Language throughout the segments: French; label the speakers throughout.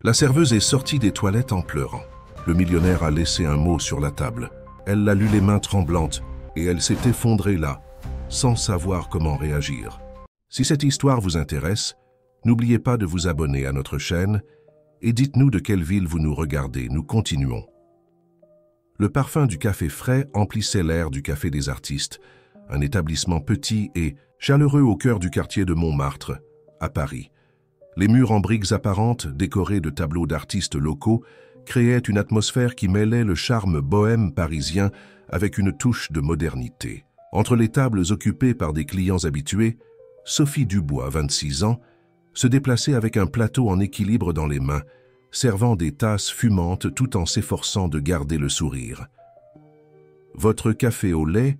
Speaker 1: La serveuse est sortie des toilettes en pleurant. Le millionnaire a laissé un mot sur la table. Elle l'a lu les mains tremblantes et elle s'est effondrée là, sans savoir comment réagir. Si cette histoire vous intéresse, n'oubliez pas de vous abonner à notre chaîne et dites-nous de quelle ville vous nous regardez. Nous continuons. Le parfum du café frais emplissait l'air du Café des Artistes, un établissement petit et chaleureux au cœur du quartier de Montmartre, à Paris. Les murs en briques apparentes, décorés de tableaux d'artistes locaux, créaient une atmosphère qui mêlait le charme bohème parisien avec une touche de modernité. Entre les tables occupées par des clients habitués, Sophie Dubois, 26 ans, se déplaçait avec un plateau en équilibre dans les mains, servant des tasses fumantes tout en s'efforçant de garder le sourire. « Votre café au lait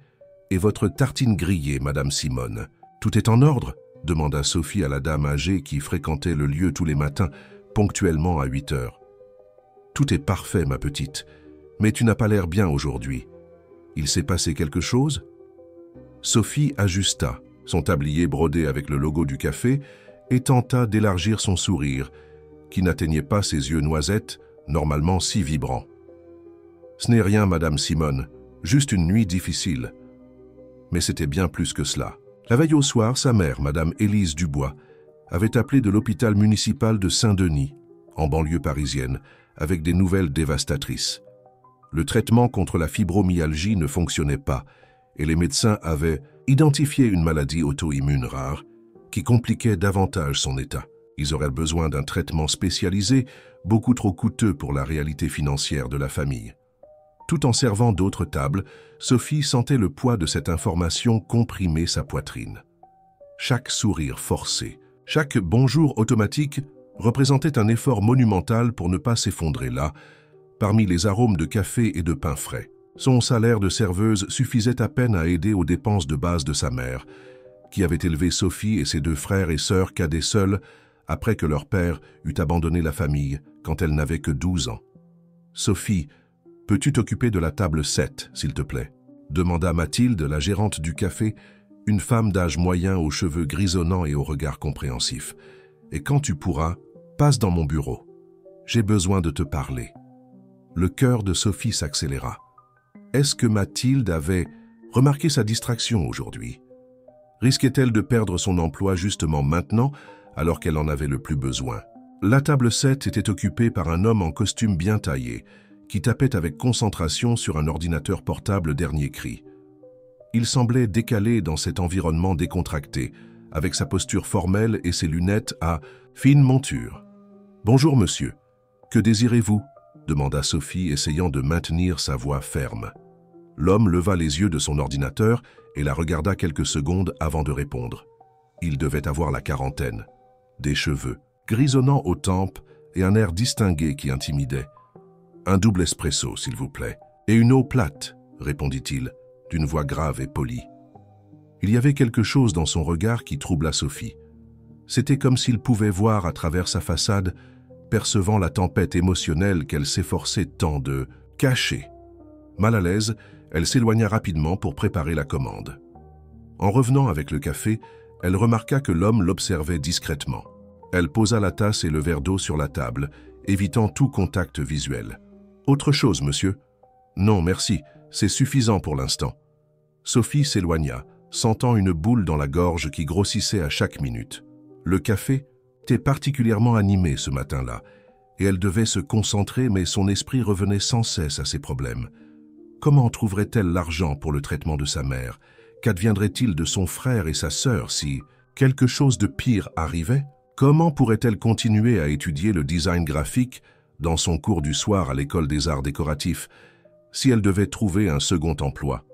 Speaker 1: et votre tartine grillée, Madame Simone. Tout est en ordre ?» demanda Sophie à la dame âgée qui fréquentait le lieu tous les matins, ponctuellement à 8 heures. « Tout est parfait, ma petite, mais tu n'as pas l'air bien aujourd'hui. Il s'est passé quelque chose ?» Sophie ajusta son tablier brodé avec le logo du café et tenta d'élargir son sourire, qui n'atteignait pas ses yeux noisettes, normalement si vibrants. « Ce n'est rien, Madame Simone, juste une nuit difficile. » Mais c'était bien plus que cela. La veille au soir, sa mère, Madame Élise Dubois, avait appelé de l'hôpital municipal de Saint-Denis, en banlieue parisienne, avec des nouvelles dévastatrices. Le traitement contre la fibromyalgie ne fonctionnait pas et les médecins avaient identifié une maladie auto-immune rare qui compliquait davantage son état. Ils auraient besoin d'un traitement spécialisé, beaucoup trop coûteux pour la réalité financière de la famille. Tout en servant d'autres tables, Sophie sentait le poids de cette information comprimer sa poitrine. Chaque sourire forcé, chaque bonjour automatique représentait un effort monumental pour ne pas s'effondrer là, parmi les arômes de café et de pain frais. Son salaire de serveuse suffisait à peine à aider aux dépenses de base de sa mère, qui avait élevé Sophie et ses 2 frères et sœurs cadets seuls après que leur père eut abandonné la famille quand elle n'avait que 12 ans. « Sophie, peux-tu t'occuper de la table 7, s'il te plaît ?» demanda Mathilde, la gérante du café, une femme d'âge moyen aux cheveux grisonnants et au regard compréhensif. « Et quand tu pourras, passe dans mon bureau. J'ai besoin de te parler. » Le cœur de Sophie s'accéléra. Est-ce que Mathilde avait remarqué sa distraction aujourd'hui? Risquait-elle de perdre son emploi justement maintenant, alors qu'elle en avait le plus besoin? La table 7 était occupée par un homme en costume bien taillé, qui tapait avec concentration sur un ordinateur portable dernier cri. Il semblait décalé dans cet environnement décontracté, avec sa posture formelle et ses lunettes à fine monture. « Bonjour, monsieur. Que désirez-vous » demanda Sophie, essayant de maintenir sa voix ferme. L'homme leva les yeux de son ordinateur et la regarda quelques secondes avant de répondre. Il devait avoir la quarantaine. Des cheveux, grisonnants aux tempes et un air distingué qui intimidait. « Un double espresso, s'il vous plaît. Et une eau plate, » répondit-il, d'une voix grave et polie. Il y avait quelque chose dans son regard qui troubla Sophie. C'était comme s'il pouvait voir à travers sa façade, percevant la tempête émotionnelle qu'elle s'efforçait tant de cacher. Mal à l'aise, elle s'éloigna rapidement pour préparer la commande. En revenant avec le café, elle remarqua que l'homme l'observait discrètement. Elle posa la tasse et le verre d'eau sur la table, évitant tout contact visuel. « Autre chose, monsieur ?»« Non, merci, c'est suffisant pour l'instant. » Sophie s'éloigna, sentant une boule dans la gorge qui grossissait à chaque minute. Le café était particulièrement animé ce matin-là, et elle devait se concentrer, mais son esprit revenait sans cesse à ses problèmes. Comment trouverait-elle l'argent pour le traitement de sa mère? Qu'adviendrait-il de son frère et sa sœur si quelque chose de pire arrivait? Comment pourrait-elle continuer à étudier le design graphique dans son cours du soir à l'école des arts décoratifs si elle devait trouver un second emploi?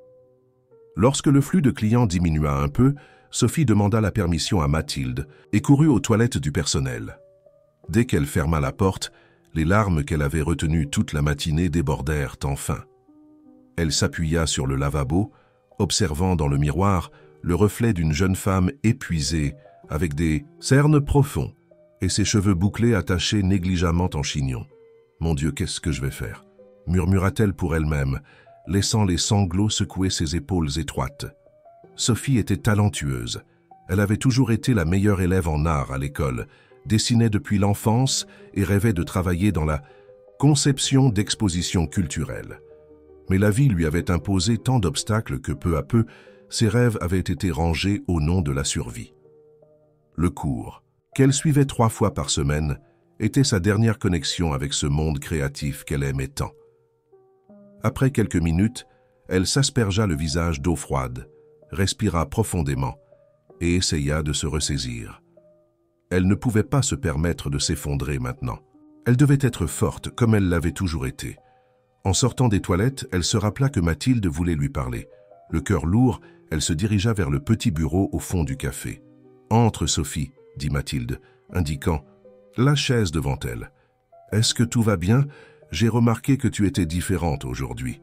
Speaker 1: Lorsque le flux de clients diminua un peu, Sophie demanda la permission à Mathilde et courut aux toilettes du personnel. Dès qu'elle ferma la porte, les larmes qu'elle avait retenues toute la matinée débordèrent enfin. Elle s'appuya sur le lavabo, observant dans le miroir le reflet d'une jeune femme épuisée, avec des cernes profonds et ses cheveux bouclés attachés négligemment en chignon. « Mon Dieu, qu'est-ce que je vais faire ?» murmura-t-elle pour elle-même, laissant les sanglots secouer ses épaules étroites. Sophie était talentueuse. Elle avait toujours été la meilleure élève en art à l'école, dessinait depuis l'enfance et rêvait de travailler dans la conception d'expositions culturelles. Mais la vie lui avait imposé tant d'obstacles que peu à peu, ses rêves avaient été rangés au nom de la survie. Le cours, qu'elle suivait 3 fois par semaine, était sa dernière connexion avec ce monde créatif qu'elle aimait tant. Après quelques minutes, elle s'aspergea le visage d'eau froide, respira profondément et essaya de se ressaisir. Elle ne pouvait pas se permettre de s'effondrer maintenant. Elle devait être forte comme elle l'avait toujours été. En sortant des toilettes, elle se rappela que Mathilde voulait lui parler. Le cœur lourd, elle se dirigea vers le petit bureau au fond du café. « Entre, Sophie », dit Mathilde, indiquant la chaise devant elle. « Est-ce que tout va bien? J'ai remarqué que tu étais différente aujourd'hui. »«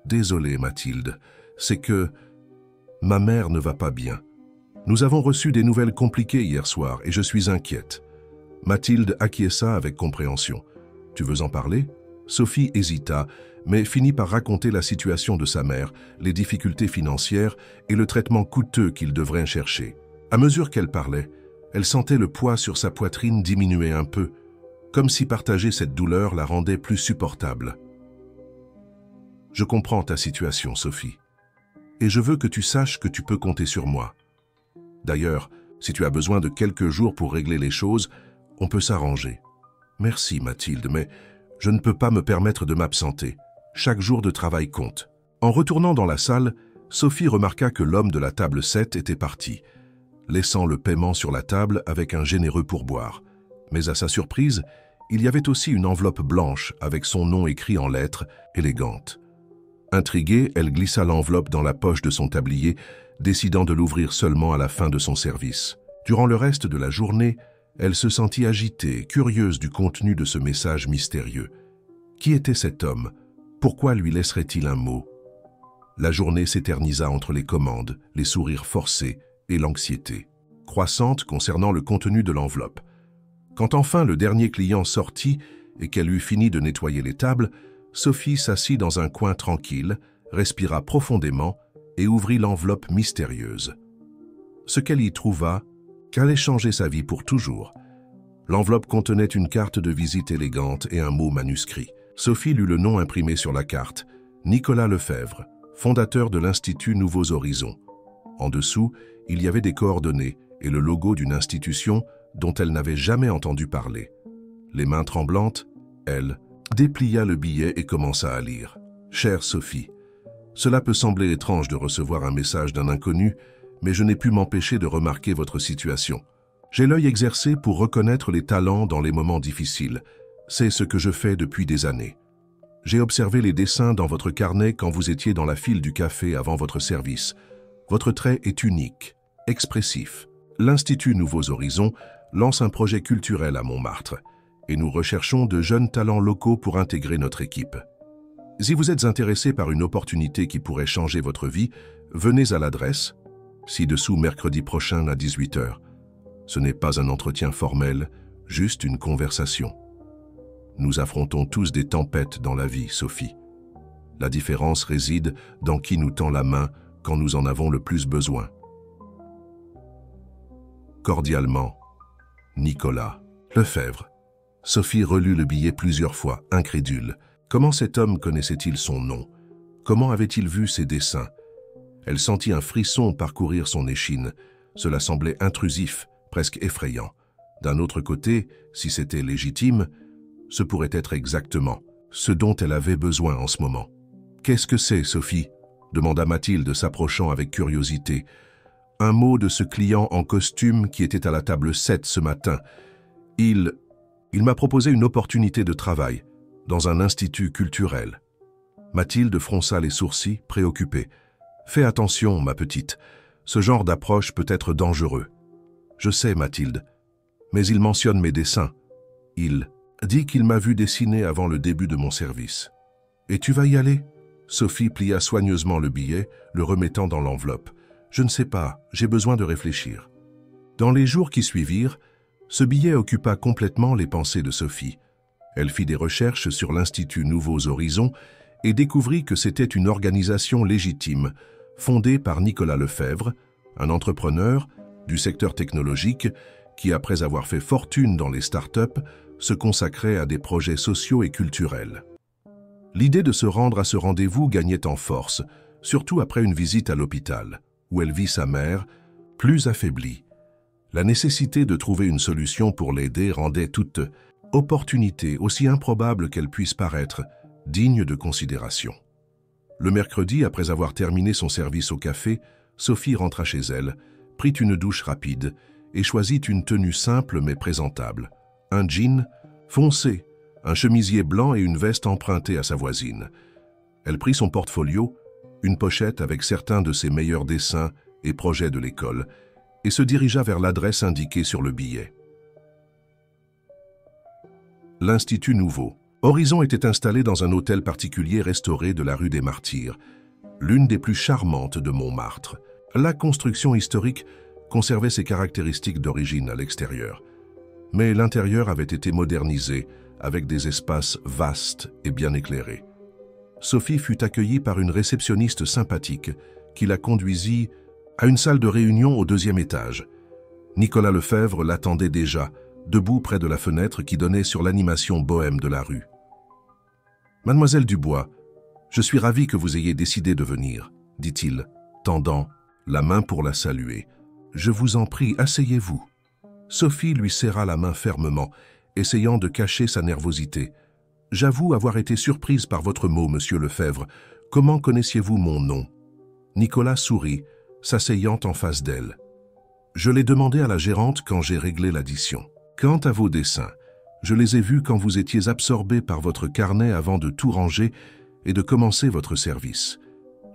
Speaker 1: Désolée, Mathilde, c'est que ma mère ne va pas bien. Nous avons reçu des nouvelles compliquées hier soir et je suis inquiète. » Mathilde acquiesça avec compréhension. « Tu veux en parler ?» Sophie hésita, mais finit par raconter la situation de sa mère, les difficultés financières et le traitement coûteux qu'il devrait chercher. À mesure qu'elle parlait, elle sentait le poids sur sa poitrine diminuer un peu, comme si partager cette douleur la rendait plus supportable. « Je comprends ta situation, Sophie, et je veux que tu saches que tu peux compter sur moi. D'ailleurs, si tu as besoin de quelques jours pour régler les choses, on peut s'arranger. Merci, Mathilde, mais je ne peux pas me permettre de m'absenter. Chaque jour de travail compte. » En retournant dans la salle, Sophie remarqua que l'homme de la table 7 était parti, laissant le paiement sur la table avec un généreux pourboire. Mais à sa surprise, il y avait aussi une enveloppe blanche avec son nom écrit en lettres élégantes. Intriguée, elle glissa l'enveloppe dans la poche de son tablier, décidant de l'ouvrir seulement à la fin de son service. Durant le reste de la journée, elle se sentit agitée, curieuse du contenu de ce message mystérieux. Qui était cet homme? Pourquoi lui laisserait-il un mot? La journée s'éternisa entre les commandes, les sourires forcés et l'anxiété croissante concernant le contenu de l'enveloppe. Quand enfin le dernier client sortit et qu'elle eut fini de nettoyer les tables, Sophie s'assit dans un coin tranquille, respira profondément et ouvrit l'enveloppe mystérieuse. Ce qu'elle y trouva qu'allait changer sa vie pour toujours. L'enveloppe contenait une carte de visite élégante et un mot manuscrit. Sophie lut le nom imprimé sur la carte, Nicolas Lefebvre, fondateur de l'Institut Nouveaux Horizons. En dessous, il y avait des coordonnées et le logo d'une institution dont elle n'avait jamais entendu parler. Les mains tremblantes, elle déplia le billet et commença à lire. « Chère Sophie, cela peut sembler étrange de recevoir un message d'un inconnu, mais je n'ai pu m'empêcher de remarquer votre situation. J'ai l'œil exercé pour reconnaître les talents dans les moments difficiles. C'est ce que je fais depuis des années. J'ai observé les dessins dans votre carnet quand vous étiez dans la file du café avant votre service. Votre trait est unique, expressif. L'Institut Nouveaux Horizons lance un projet culturel à Montmartre et nous recherchons de jeunes talents locaux pour intégrer notre équipe. Si vous êtes intéressé par une opportunité qui pourrait changer votre vie, venez à l'adresse, ci-dessous mercredi prochain à 18 h. Ce n'est pas un entretien formel, juste une conversation. Nous affrontons tous des tempêtes dans la vie, Sophie. La différence réside dans qui nous tend la main quand nous en avons le plus besoin. Cordialement, Nicolas Lefebvre. Sophie relut le billet plusieurs fois, incrédule. Comment cet homme connaissait-il son nom? Comment avait-il vu ses dessins? Elle sentit un frisson parcourir son échine. Cela semblait intrusif, presque effrayant. D'un autre côté, si c'était légitime, ce pourrait être exactement ce dont elle avait besoin en ce moment. « Qu'est-ce que c'est, Sophie ?» demanda Mathilde, s'approchant avec curiosité. « Un mot de ce client en costume qui était à la table 7 ce matin. Il m'a proposé une opportunité de travail dans un institut culturel. » Mathilde fronça les sourcils, préoccupée. « Fais attention, ma petite. Ce genre d'approche peut être dangereux. »« Je sais, Mathilde, mais il mentionne mes dessins. Il dit qu'il m'a vu dessiner avant le début de mon service. »« Et tu vas y aller ?» Sophie plia soigneusement le billet, le remettant dans l'enveloppe. « Je ne sais pas, j'ai besoin de réfléchir. » Dans les jours qui suivirent, ce billet occupa complètement les pensées de Sophie. Elle fit des recherches sur l'Institut Nouveaux Horizons et découvrit que c'était une organisation légitime, fondée par Nicolas Lefebvre, un entrepreneur du secteur technologique qui, après avoir fait fortune dans les startups, se consacrait à des projets sociaux et culturels. L'idée de se rendre à ce rendez-vous gagnait en force, surtout après une visite à l'hôpital, où elle vit sa mère, plus affaiblie. La nécessité de trouver une solution pour l'aider rendait toute opportunité, aussi improbable qu'elle puisse paraître, digne de considération. Le mercredi, après avoir terminé son service au café, Sophie rentra chez elle, prit une douche rapide et choisit une tenue simple mais présentable. Un jean foncé, un chemisier blanc et une veste empruntée à sa voisine. Elle prit son portfolio, une pochette avec certains de ses meilleurs dessins et projets de l'école, et se dirigea vers l'adresse indiquée sur le billet. L'Institut Nouveau. Horizon était installé dans un hôtel particulier restauré de la rue des Martyrs, l'une des plus charmantes de Montmartre. La construction historique conservait ses caractéristiques d'origine à l'extérieur, mais l'intérieur avait été modernisé avec des espaces vastes et bien éclairés. Sophie fut accueillie par une réceptionniste sympathique qui la conduisit à une salle de réunion au 2e étage. Nicolas Lefebvre l'attendait déjà, debout près de la fenêtre qui donnait sur l'animation bohème de la rue. « Mademoiselle Dubois, je suis ravi que vous ayez décidé de venir, » dit-il, tendant la main pour la saluer. « Je vous en prie, asseyez-vous. » Sophie lui serra la main fermement, essayant de cacher sa nervosité. « J'avoue avoir été surprise par votre mot, monsieur Lefebvre. Comment connaissiez-vous mon nom ?» Nicolas sourit, s'asseyant en face d'elle. « Je l'ai demandé à la gérante quand j'ai réglé l'addition. Quant à vos dessins, je les ai vus quand vous étiez absorbé par votre carnet avant de tout ranger et de commencer votre service.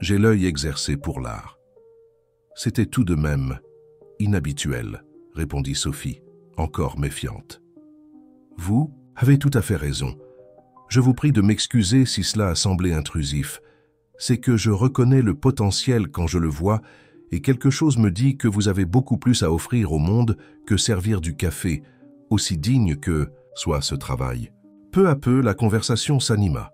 Speaker 1: J'ai l'œil exercé pour l'art. » « C'était tout de même inhabituel, » répondit Sophie, encore méfiante. « Vous avez tout à fait raison. Je vous prie de m'excuser si cela a semblé intrusif. C'est que je reconnais le potentiel quand je le vois et quelque chose me dit que vous avez beaucoup plus à offrir au monde que servir du café, aussi digne que soit ce travail. » Peu à peu, la conversation s'anima.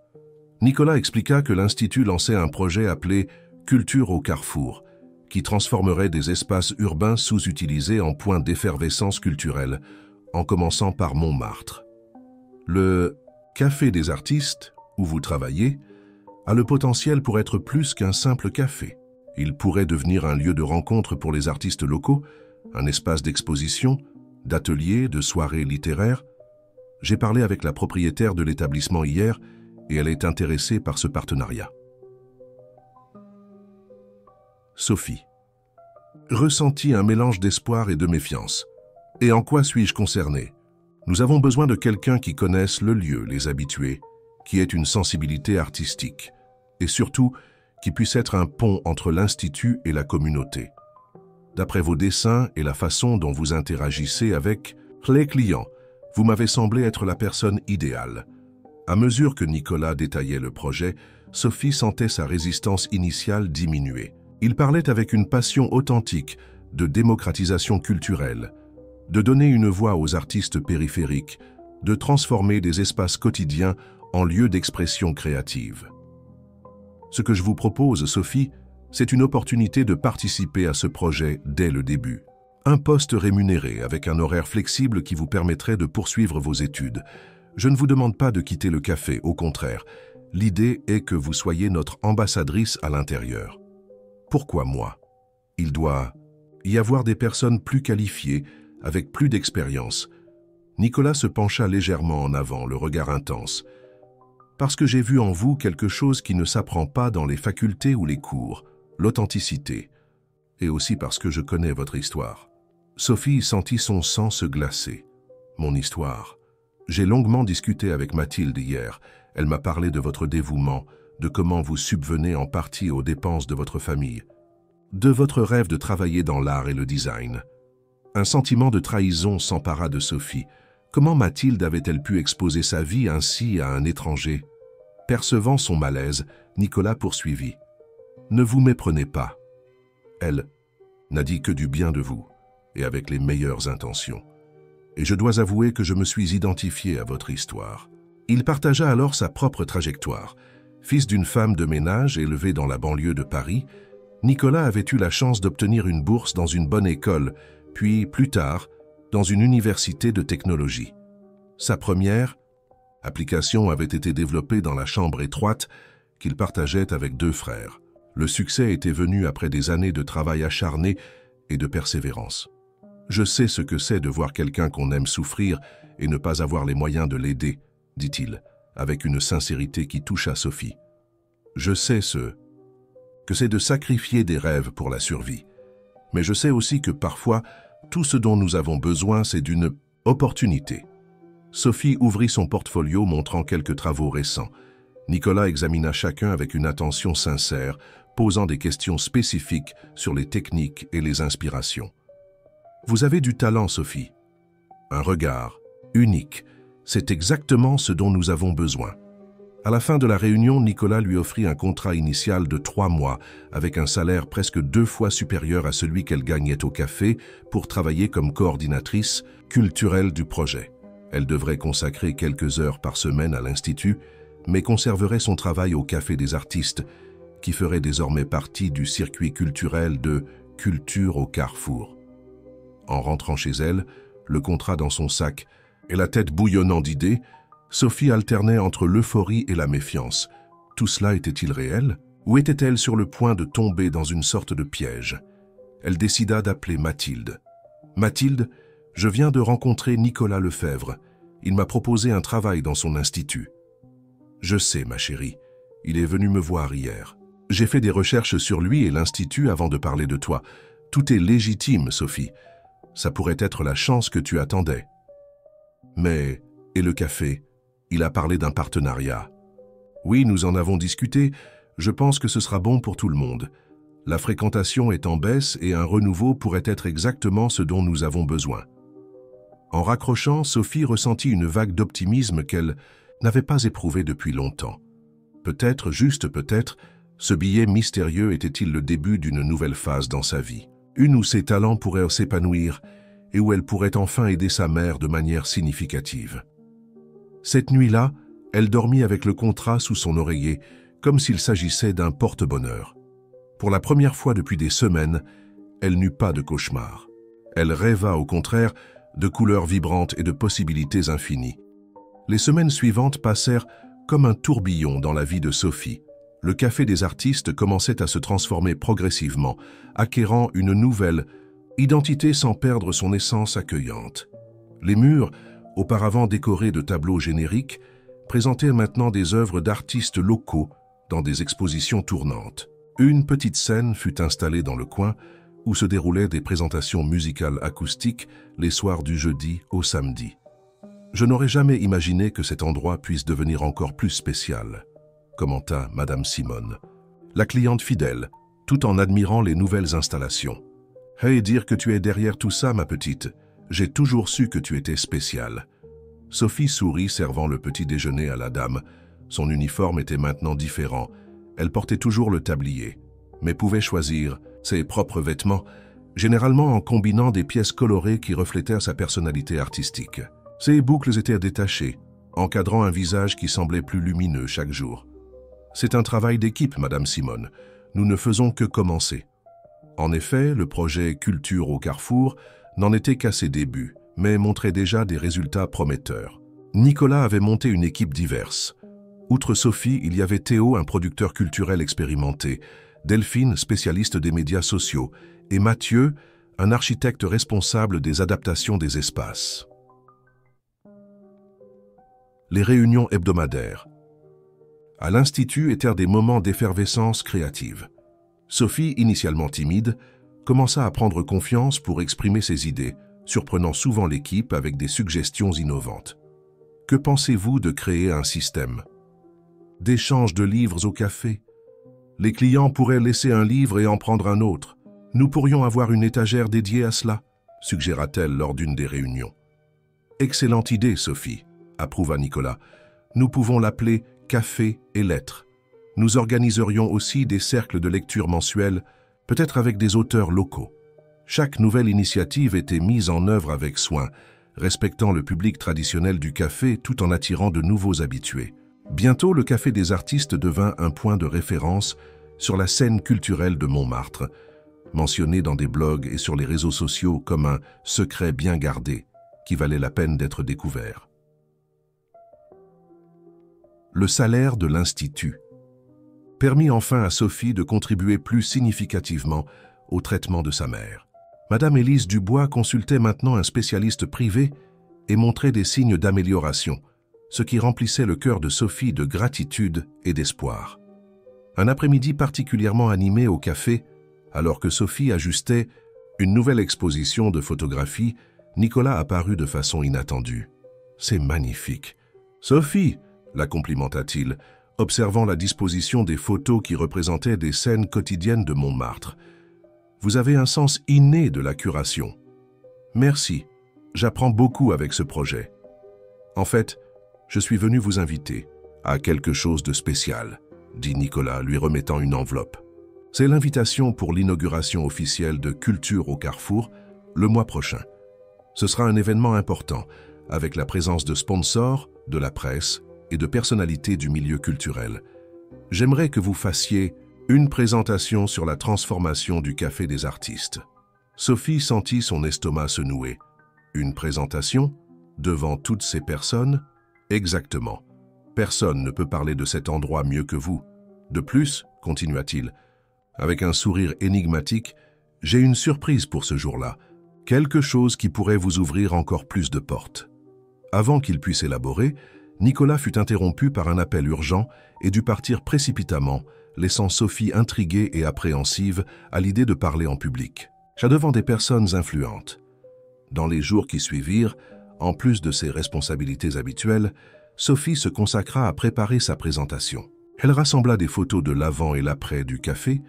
Speaker 1: Nicolas expliqua que l'Institut lançait un projet appelé « Culture au Carrefour », qui transformerait des espaces urbains sous-utilisés en points d'effervescence culturelle, en commençant par Montmartre. Le Café des artistes, où vous travaillez, a le potentiel pour être plus qu'un simple café. Il pourrait devenir un lieu de rencontre pour les artistes locaux, un espace d'exposition, d'ateliers, de soirées littéraires. J'ai parlé avec la propriétaire de l'établissement hier et elle est intéressée par ce partenariat. Sophie ressentit un mélange d'espoir et de méfiance. Et en quoi suis-je concernée? Nous avons besoin de quelqu'un qui connaisse le lieu, les habitués, qui ait une sensibilité artistique, et surtout qui puisse être un pont entre l'Institut et la communauté. D'après vos dessins et la façon dont vous interagissez avec les clients, vous m'avez semblé être la personne idéale. À mesure que Nicolas détaillait le projet, Sophie sentait sa résistance initiale diminuer. Il parlait avec une passion authentique de démocratisation culturelle, de donner une voix aux artistes périphériques, de transformer des espaces quotidiens en lieux d'expression créative. Ce que je vous propose, Sophie, c'est une opportunité de participer à ce projet dès le début. Un poste rémunéré avec un horaire flexible qui vous permettrait de poursuivre vos études. Je ne vous demande pas de quitter le café, au contraire. L'idée est que vous soyez notre ambassadrice à l'intérieur. Pourquoi moi? Il doit y avoir des personnes plus qualifiées, avec plus d'expérience. Nicolas se pencha légèrement en avant, le regard intense. Parce que j'ai vu en vous quelque chose qui ne s'apprend pas dans les facultés ou les cours, l'authenticité. Et aussi parce que je connais votre histoire. Sophie sentit son sang se glacer. Mon histoire. J'ai longuement discuté avec Mathilde hier. Elle m'a parlé de votre dévouement, de comment vous subvenez en partie aux dépenses de votre famille, de votre rêve de travailler dans l'art et le design. Un sentiment de trahison s'empara de Sophie. Comment Mathilde avait-elle pu exposer sa vie ainsi à un étranger? Percevant son malaise, Nicolas poursuivit. « Ne vous méprenez pas. Elle n'a dit que du bien de vous, et avec les meilleures intentions. Et je dois avouer que je me suis identifié à votre histoire. » Il partagea alors sa propre trajectoire. Fils d'une femme de ménage élevée dans la banlieue de Paris, Nicolas avait eu la chance d'obtenir une bourse dans une bonne école, puis, plus tard, dans une université de technologie. Sa première application avait été développée dans la chambre étroite qu'il partageait avec 2 frères. Le succès était venu après des années de travail acharné et de persévérance. Je sais ce que c'est de voir quelqu'un qu'on aime souffrir et ne pas avoir les moyens de l'aider, dit-il, avec une sincérité qui touche à Sophie. Je sais que c'est de sacrifier des rêves pour la survie. Mais je sais aussi que parfois, tout ce dont nous avons besoin, c'est d'une opportunité. Sophie ouvrit son portfolio montrant quelques travaux récents. Nicolas examina chacun avec une attention sincère, posant des questions spécifiques sur les techniques et les inspirations. « Vous avez du talent, Sophie. Un regard unique. C'est exactement ce dont nous avons besoin. » À la fin de la réunion, Nicolas lui offrit un contrat initial de 3 mois avec un salaire presque 2 fois supérieur à celui qu'elle gagnait au café pour travailler comme coordinatrice culturelle du projet. Elle devrait consacrer quelques heures par semaine à l'Institut, mais conserverait son travail au Café des artistes, qui ferait désormais partie du circuit culturel de Culture au Carrefour. En rentrant chez elle, le contrat dans son sac et la tête bouillonnant d'idées, Sophie alternait entre l'euphorie et la méfiance. Tout cela était-il réel? Ou était-elle sur le point de tomber dans une sorte de piège? Elle décida d'appeler Mathilde. « Mathilde, je viens de rencontrer Nicolas Lefebvre. Il m'a proposé un travail dans son institut. »« Je sais, ma chérie. Il est venu me voir hier. J'ai fait des recherches sur lui et l'institut avant de parler de toi. Tout est légitime, Sophie. Ça pourrait être la chance que tu attendais. » « Mais, et le café? Il a parlé d'un partenariat. »« Oui, nous en avons discuté. Je pense que ce sera bon pour tout le monde. La fréquentation est en baisse et un renouveau pourrait être exactement ce dont nous avons besoin. » En raccrochant, Sophie ressentit une vague d'optimisme qu'elle n'avait pas éprouvée depuis longtemps. Peut-être, juste peut-être, ce billet mystérieux était-il le début d'une nouvelle phase dans sa vie. Une où ses talents pourraient s'épanouir et où elle pourrait enfin aider sa mère de manière significative. Cette nuit-là, elle dormit avec le contrat sous son oreiller, comme s'il s'agissait d'un porte-bonheur. Pour la première fois depuis des semaines, elle n'eut pas de cauchemar. Elle rêva au contraire de couleurs vibrantes et de possibilités infinies. Les semaines suivantes passèrent comme un tourbillon dans la vie de Sophie. Le Café des artistes commençait à se transformer progressivement, acquérant une nouvelle identité sans perdre son essence accueillante. Les murs, auparavant décorés de tableaux génériques, présentaient maintenant des œuvres d'artistes locaux dans des expositions tournantes. Une petite scène fut installée dans le coin où se déroulaient des présentations musicales acoustiques les soirs du jeudi au samedi. « Je n'aurais jamais imaginé que cet endroit puisse devenir encore plus spécial », commenta Madame Simone, la cliente fidèle, tout en admirant les nouvelles installations. « Hey, dire que tu es derrière tout ça, ma petite. J'ai toujours su que tu étais spéciale. » Sophie sourit, servant le petit déjeuner à la dame. Son uniforme était maintenant différent. Elle portait toujours le tablier, mais pouvait choisir ses propres vêtements, généralement en combinant des pièces colorées qui reflétaient sa personnalité artistique. Ses boucles étaient détachées, encadrant un visage qui semblait plus lumineux chaque jour. « C'est un travail d'équipe, Madame Simone. Nous ne faisons que commencer. » En effet, le projet Culture au Carrefour n'en était qu'à ses débuts, mais montrait déjà des résultats prometteurs. Nicolas avait monté une équipe diverse. Outre Sophie, il y avait Théo, un producteur culturel expérimenté, Delphine, spécialiste des médias sociaux, et Mathieu, un architecte responsable des adaptations des espaces. Les réunions hebdomadaires. À l'Institut étaient des moments d'effervescence créative. Sophie, initialement timide, commença à prendre confiance pour exprimer ses idées, surprenant souvent l'équipe avec des suggestions innovantes. Que pensez-vous de créer un système d'échange de livres au café? Les clients pourraient laisser un livre et en prendre un autre. Nous pourrions avoir une étagère dédiée à cela, suggéra-t-elle lors d'une des réunions. Excellente idée, Sophie, approuva Nicolas. Nous pouvons l'appeler Café et Lettres. Nous organiserions aussi des cercles de lecture mensuels, peut-être avec des auteurs locaux. Chaque nouvelle initiative était mise en œuvre avec soin, respectant le public traditionnel du café tout en attirant de nouveaux habitués. Bientôt, le Café des artistes devint un point de référence sur la scène culturelle de Montmartre, mentionné dans des blogs et sur les réseaux sociaux comme un secret bien gardé qui valait la peine d'être découvert. Le salaire de l'Institut permit enfin à Sophie de contribuer plus significativement au traitement de sa mère. Madame Élise Dubois consultait maintenant un spécialiste privé et montrait des signes d'amélioration, ce qui remplissait le cœur de Sophie de gratitude et d'espoir. Un après-midi particulièrement animé au café, alors que Sophie ajustait une nouvelle exposition de photographies, Nicolas apparut de façon inattendue. « C'est magnifique. »« Sophie !» la complimenta-t-il, observant la disposition des photos qui représentaient des scènes quotidiennes de Montmartre. « Vous avez un sens inné de la curation. »« Merci. J'apprends beaucoup avec ce projet. En fait, je suis venu vous inviter à quelque chose de spécial, » dit Nicolas, lui remettant une enveloppe. « C'est l'invitation pour l'inauguration officielle de Culture au Carrefour le mois prochain. Ce sera un événement important, avec la présence de sponsors, de la presse et de personnalités du milieu culturel. J'aimerais que vous fassiez une présentation sur la transformation du Café des Artistes. » Sophie sentit son estomac se nouer. « Une présentation ? Devant toutes ces personnes ? » ?»« Exactement. Personne ne peut parler de cet endroit mieux que vous. De plus, continua-t-il, avec un sourire énigmatique, j'ai une surprise pour ce jour-là. Quelque chose qui pourrait vous ouvrir encore plus de portes. » Avant qu'il puisse élaborer, Nicolas fut interrompu par un appel urgent et dut partir précipitamment, laissant Sophie intriguée et appréhensive à l'idée de parler en public, devant des personnes influentes. Dans les jours qui suivirent, en plus de ses responsabilités habituelles, Sophie se consacra à préparer sa présentation. Elle rassembla des photos de l'avant et l'après du café,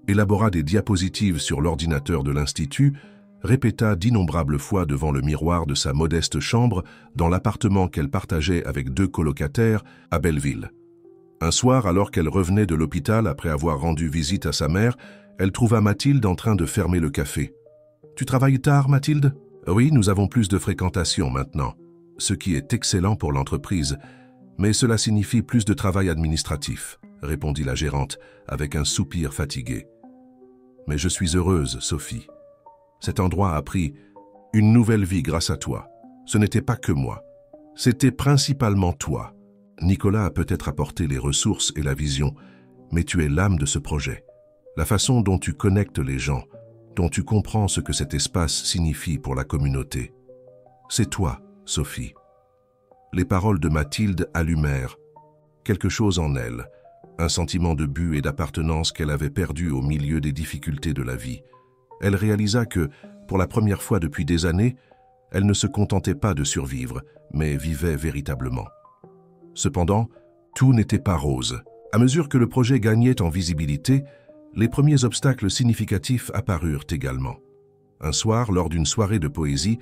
Speaker 1: élabora des diapositives sur l'ordinateur de l'Institut, répéta d'innombrables fois devant le miroir de sa modeste chambre dans l'appartement qu'elle partageait avec 2 colocataires à Belleville. Un soir, alors qu'elle revenait de l'hôpital après avoir rendu visite à sa mère, elle trouva Mathilde en train de fermer le café. « Tu travailles tard, Mathilde ?»« Oui, nous avons plus de fréquentation maintenant, ce qui est excellent pour l'entreprise, mais cela signifie plus de travail administratif, » répondit la gérante avec un soupir fatigué. « Mais je suis heureuse, Sophie. Cet endroit a pris une nouvelle vie grâce à toi. Ce n'était pas que moi. C'était principalement toi. Nicolas a peut-être apporté les ressources et la vision, mais tu es l'âme de ce projet. La façon dont tu connectes les gens, dont tu comprends ce que cet espace signifie pour la communauté. C'est toi, Sophie. » Les paroles de Mathilde allumèrent quelque chose en elle, un sentiment de but et d'appartenance qu'elle avait perdu au milieu des difficultés de la vie. Elle réalisa que, pour la première fois depuis des années, elle ne se contentait pas de survivre, mais vivait véritablement. Cependant, tout n'était pas rose. À mesure que le projet gagnait en visibilité, les premiers obstacles significatifs apparurent également. Un soir, lors d'une soirée de poésie,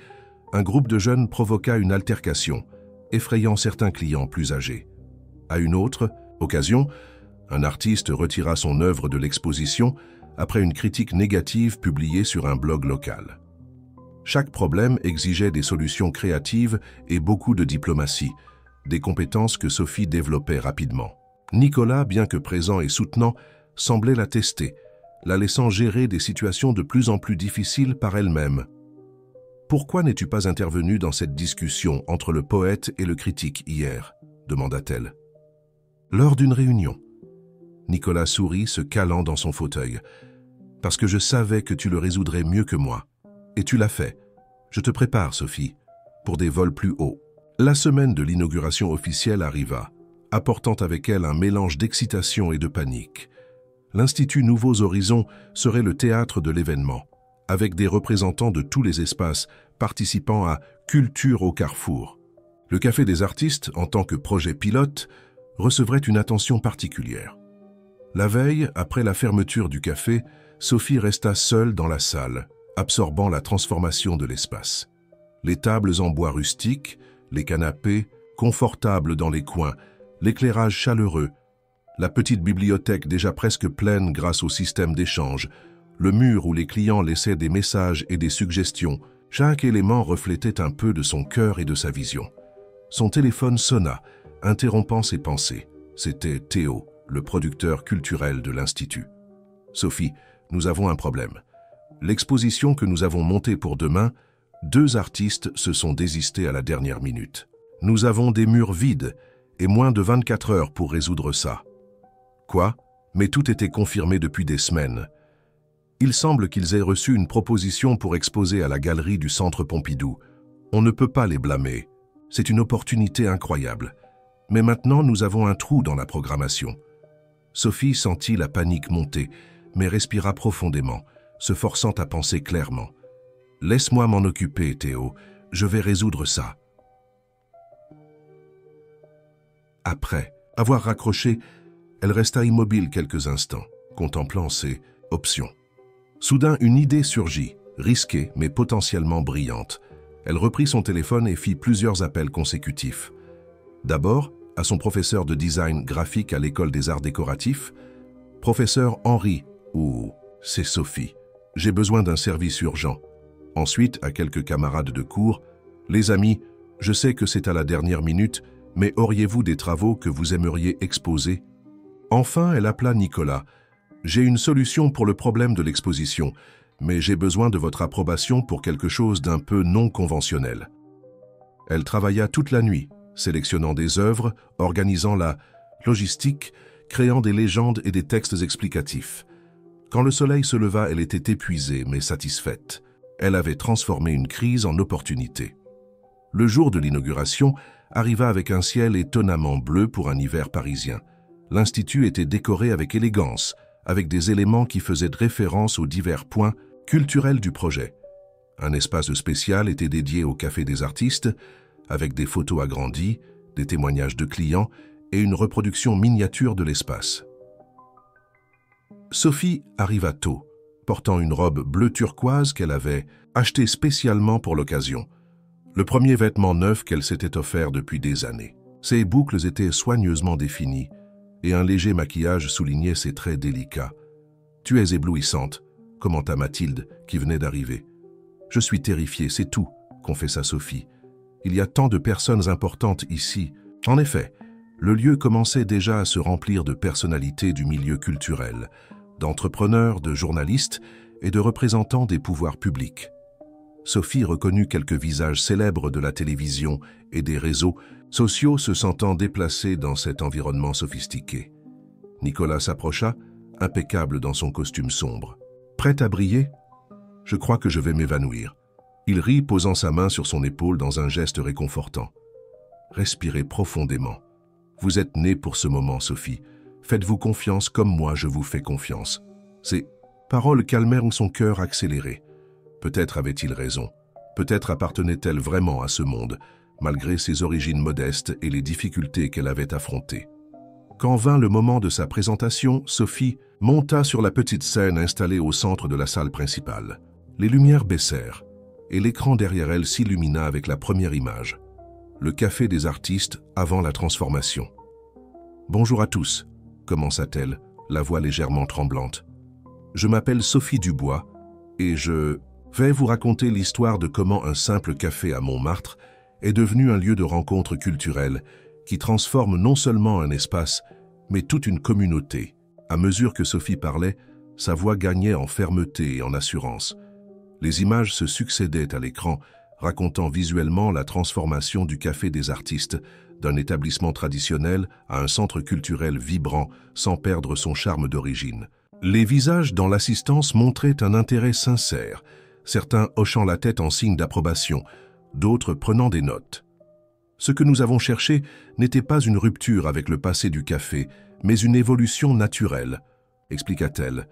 Speaker 1: un groupe de jeunes provoqua une altercation, effrayant certains clients plus âgés. À une autre occasion, un artiste retira son œuvre de l'exposition après une critique négative publiée sur un blog local. Chaque problème exigeait des solutions créatives et beaucoup de diplomatie, des compétences que Sophie développait rapidement. Nicolas, bien que présent et soutenant, semblait la tester, la laissant gérer des situations de plus en plus difficiles par elle-même. « Pourquoi n'es-tu pas intervenu dans cette discussion entre le poète et le critique hier ?» demanda-t-elle. Lors d'une réunion. Nicolas sourit, se calant dans son fauteuil. « Parce que je savais que tu le résoudrais mieux que moi. Et tu l'as fait. Je te prépare, Sophie, pour des vols plus hauts. » La semaine de l'inauguration officielle arriva, apportant avec elle un mélange d'excitation et de panique. L'Institut Nouveaux Horizons serait le théâtre de l'événement, avec des représentants de tous les espaces participant à Culture au Carrefour. Le Café des Artistes, en tant que projet pilote, recevrait une attention particulière. La veille, après la fermeture du café, Sophie resta seule dans la salle, absorbant la transformation de l'espace. Les tables en bois rustique, les canapés, confortables dans les coins, l'éclairage chaleureux, la petite bibliothèque déjà presque pleine grâce au système d'échange, le mur où les clients laissaient des messages et des suggestions, chaque élément reflétait un peu de son cœur et de sa vision. Son téléphone sonna, interrompant ses pensées. C'était Théo, le producteur culturel de l'Institut. « Sophie, nous avons un problème. L'exposition que nous avons montée pour demain, 2 artistes se sont désistés à la dernière minute. Nous avons des murs vides et moins de 24 heures pour résoudre ça. Quoi? Mais tout était confirmé depuis des semaines. Il semble qu'ils aient reçu une proposition pour exposer à la galerie du Centre Pompidou. On ne peut pas les blâmer. C'est une opportunité incroyable. Mais maintenant, nous avons un trou dans la programmation. Sophie sentit la panique monter, mais respira profondément, se forçant à penser clairement. « Laisse-moi m'en occuper, Théo. Je vais résoudre ça. » Après avoir raccroché, elle resta immobile quelques instants, contemplant ses options. Soudain, une idée surgit, risquée mais potentiellement brillante. Elle reprit son téléphone et fit plusieurs appels consécutifs. D'abord, à son professeur de design graphique à l'école des arts décoratifs, professeur Henri, ou c'est Sophie. J'ai besoin d'un service urgent. Ensuite, à quelques camarades de cours, les amis, je sais que c'est à la dernière minute, mais auriez-vous des travaux que vous aimeriez exposer? Enfin, elle appela Nicolas. J'ai une solution pour le problème de l'exposition, mais j'ai besoin de votre approbation pour quelque chose d'un peu non conventionnel. Elle travailla toute la nuit, sélectionnant des œuvres, organisant la logistique, créant des légendes et des textes explicatifs. Quand le soleil se leva, elle était épuisée mais satisfaite. Elle avait transformé une crise en opportunité. Le jour de l'inauguration arriva avec un ciel étonnamment bleu pour un hiver parisien. L'Institut était décoré avec élégance, avec des éléments qui faisaient référence aux divers points culturels du projet. Un espace spécial était dédié au Café des artistes, avec des photos agrandies, des témoignages de clients et une reproduction miniature de l'espace. Sophie arriva tôt, portant une robe bleu turquoise qu'elle avait achetée spécialement pour l'occasion. Le premier vêtement neuf qu'elle s'était offert depuis des années. Ses boucles étaient soigneusement définies et un léger maquillage soulignait ses traits délicats. « Tu es éblouissante », commenta Mathilde, qui venait d'arriver. « Je suis terrifiée, c'est tout », confessa Sophie. « Il y a tant de personnes importantes ici. » En effet, le lieu commençait déjà à se remplir de personnalités du milieu culturel, d'entrepreneurs, de journalistes et de représentants des pouvoirs publics. Sophie reconnut quelques visages célèbres de la télévision et des réseaux sociaux se sentant déplacés dans cet environnement sophistiqué. Nicolas s'approcha, impeccable dans son costume sombre. « Prête à briller ? Je crois que je vais m'évanouir. » Il rit, posant sa main sur son épaule dans un geste réconfortant. « Respirez profondément. Vous êtes née pour ce moment, Sophie. Faites-vous confiance comme moi je vous fais confiance. » Ces paroles calmèrent son cœur accéléré. Peut-être avait-il raison. Peut-être appartenait-elle vraiment à ce monde, malgré ses origines modestes et les difficultés qu'elle avait affrontées. Quand vint le moment de sa présentation, Sophie monta sur la petite scène installée au centre de la salle principale. Les lumières baissèrent, et l'écran derrière elle s'illumina avec la première image. Le Café des artistes avant la transformation. « Bonjour à tous », commença-t-elle, la voix légèrement tremblante. « Je m'appelle Sophie Dubois, et je vais vous raconter l'histoire de comment un simple café à Montmartre est devenu un lieu de rencontre culturelle qui transforme non seulement un espace, mais toute une communauté. » À mesure que Sophie parlait, sa voix gagnait en fermeté et en assurance. Les images se succédaient à l'écran, racontant visuellement la transformation du Café des artistes, d'un établissement traditionnel à un centre culturel vibrant, sans perdre son charme d'origine. Les visages dans l'assistance montraient un intérêt sincère, certains hochant la tête en signe d'approbation, d'autres prenant des notes. Ce que nous avons cherché n'était pas une rupture avec le passé du café, mais une évolution naturelle, expliqua-t-elle,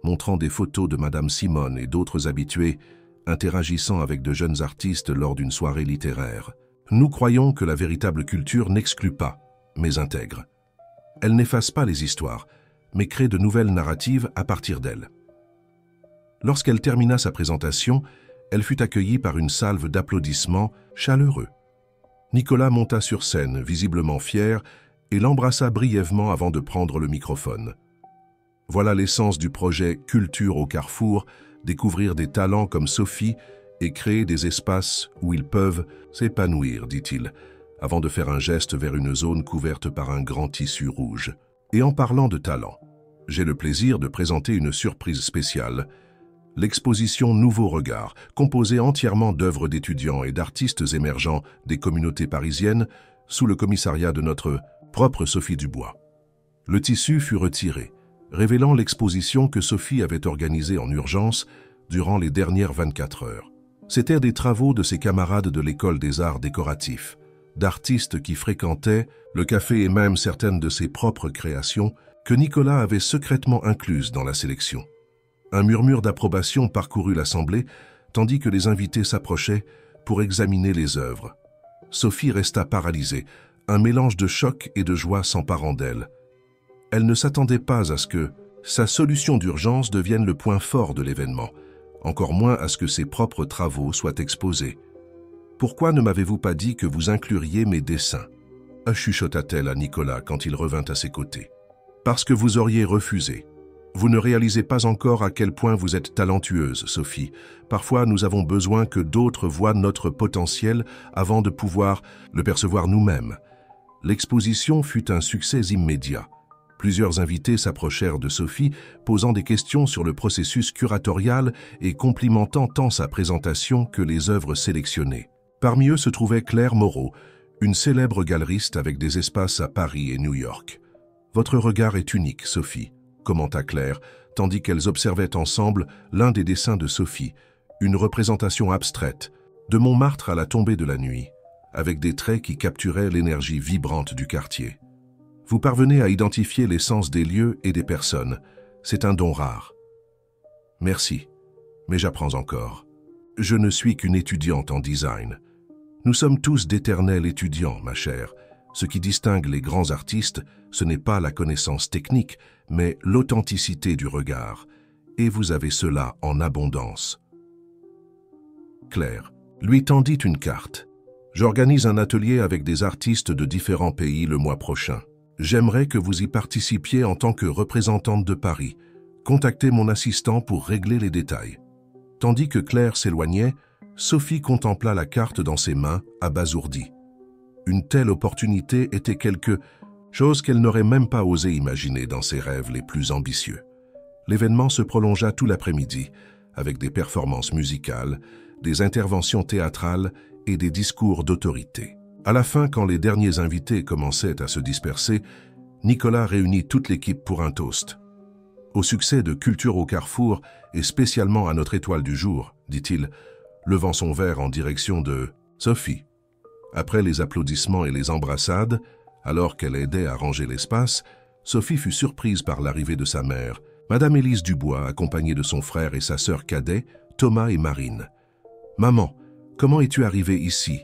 Speaker 1: montrant des photos de Madame Simone et d'autres habitués interagissant avec de jeunes artistes lors d'une soirée littéraire. Nous croyons que la véritable culture n'exclut pas, mais intègre. Elle n'efface pas les histoires, mais crée de nouvelles narratives à partir d'elles. Lorsqu'elle termina sa présentation, elle fut accueillie par une salve d'applaudissements chaleureux. Nicolas monta sur scène, visiblement fier, et l'embrassa brièvement avant de prendre le microphone. Voilà l'essence du projet Culture au Carrefour, découvrir des talents comme Sophie et créer des espaces où ils peuvent s'épanouir, dit-il, avant de faire un geste vers une zone couverte par un grand tissu rouge. Et en parlant de talent, j'ai le plaisir de présenter une surprise spéciale, l'exposition Nouveaux Regards, composée entièrement d'œuvres d'étudiants et d'artistes émergents des communautés parisiennes, sous le commissariat de notre propre Sophie Dubois. Le tissu fut retiré, révélant l'exposition que Sophie avait organisée en urgence durant les dernières 24 heures. C'étaient des travaux de ses camarades de l'école des arts décoratifs, d'artistes qui fréquentaient le café et même certaines de ses propres créations que Nicolas avait secrètement incluses dans la sélection. Un murmure d'approbation parcourut l'assemblée, tandis que les invités s'approchaient pour examiner les œuvres. Sophie resta paralysée, un mélange de choc et de joie s'emparant d'elle. Elle ne s'attendait pas à ce que sa solution d'urgence devienne le point fort de l'événement, encore moins à ce que ses propres travaux soient exposés. « Pourquoi ne m'avez-vous pas dit que vous incluriez mes dessins ?» chuchota-t-elle à Nicolas quand il revint à ses côtés. « Parce que vous auriez refusé. Vous ne réalisez pas encore à quel point vous êtes talentueuse, Sophie. Parfois, nous avons besoin que d'autres voient notre potentiel avant de pouvoir le percevoir nous-mêmes. » L'exposition fut un succès immédiat. Plusieurs invités s'approchèrent de Sophie, posant des questions sur le processus curatorial et complimentant tant sa présentation que les œuvres sélectionnées. Parmi eux se trouvait Claire Moreau, une célèbre galeriste avec des espaces à Paris et New York. « Votre regard est unique, Sophie », commenta Claire, tandis qu'elles observaient ensemble l'un des dessins de Sophie, une représentation abstraite, de Montmartre à la tombée de la nuit, avec des traits qui capturaient l'énergie vibrante du quartier. Vous parvenez à identifier l'essence des lieux et des personnes. C'est un don rare. Merci, mais j'apprends encore. Je ne suis qu'une étudiante en design. Nous sommes tous d'éternels étudiants, ma chère. Ce qui distingue les grands artistes, ce n'est pas la connaissance technique, mais l'authenticité du regard. Et vous avez cela en abondance. Claire lui tendit une carte. J'organise un atelier avec des artistes de différents pays le mois prochain. J'aimerais que vous y participiez en tant que représentante de Paris. Contactez mon assistant pour régler les détails. Tandis que Claire s'éloignait, Sophie contempla la carte dans ses mains, abasourdie. Une telle opportunité était quelque chose qu'elle n'aurait même pas osé imaginer dans ses rêves les plus ambitieux. L'événement se prolongea tout l'après-midi, avec des performances musicales, des interventions théâtrales et des discours d'autorité. À la fin, quand les derniers invités commençaient à se disperser, Nicolas réunit toute l'équipe pour un toast. « Au succès de Culture au Carrefour et spécialement à notre étoile du jour », dit-il, levant son verre en direction de Sophie. Après les applaudissements et les embrassades, alors qu'elle aidait à ranger l'espace, Sophie fut surprise par l'arrivée de sa mère, Madame Élise Dubois, accompagnée de son frère et sa sœur cadet, Thomas et Marine. « Maman, comment es-tu arrivée ici ?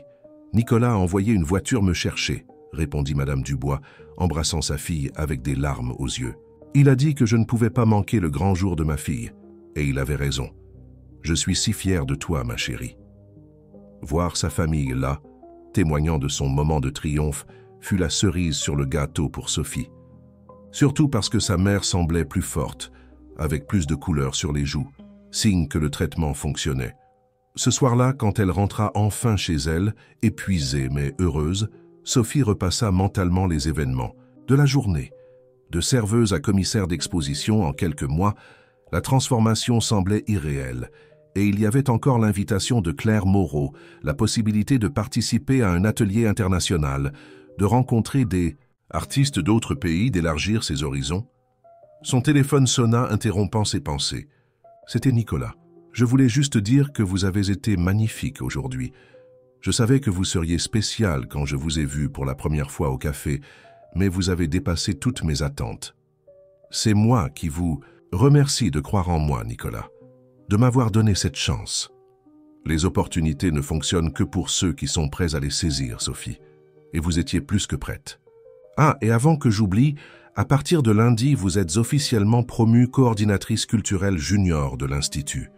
Speaker 1: Nicolas a envoyé une voiture me chercher, » répondit Madame Dubois, embrassant sa fille avec des larmes aux yeux. « Il a dit que je ne pouvais pas manquer le grand jour de ma fille, et il avait raison. Je suis si fière de toi, ma chérie. » Voir sa famille là, témoignant de son moment de triomphe, fut la cerise sur le gâteau pour Sophie. Surtout parce que sa mère semblait plus forte, avec plus de couleurs sur les joues, signe que le traitement fonctionnait. Ce soir-là, quand elle rentra enfin chez elle, épuisée mais heureuse, Sophie repassa mentalement les événements de la journée. De serveuse à commissaire d'exposition en quelques mois, la transformation semblait irréelle, et il y avait encore l'invitation de Claire Moreau, la possibilité de participer à un atelier international, de rencontrer des artistes d'autres pays, d'élargir ses horizons. Son téléphone sonna, interrompant ses pensées. C'était Nicolas. « Je voulais juste dire que vous avez été magnifique aujourd'hui. Je savais que vous seriez spécial quand je vous ai vu pour la première fois au café, mais vous avez dépassé toutes mes attentes. C'est moi qui vous remercie de croire en moi, Nicolas, de m'avoir donné cette chance. Les opportunités ne fonctionnent que pour ceux qui sont prêts à les saisir, Sophie, et vous étiez plus que prête. Ah, et avant que j'oublie, à partir de lundi, vous êtes officiellement promue coordinatrice culturelle junior de l'Institut,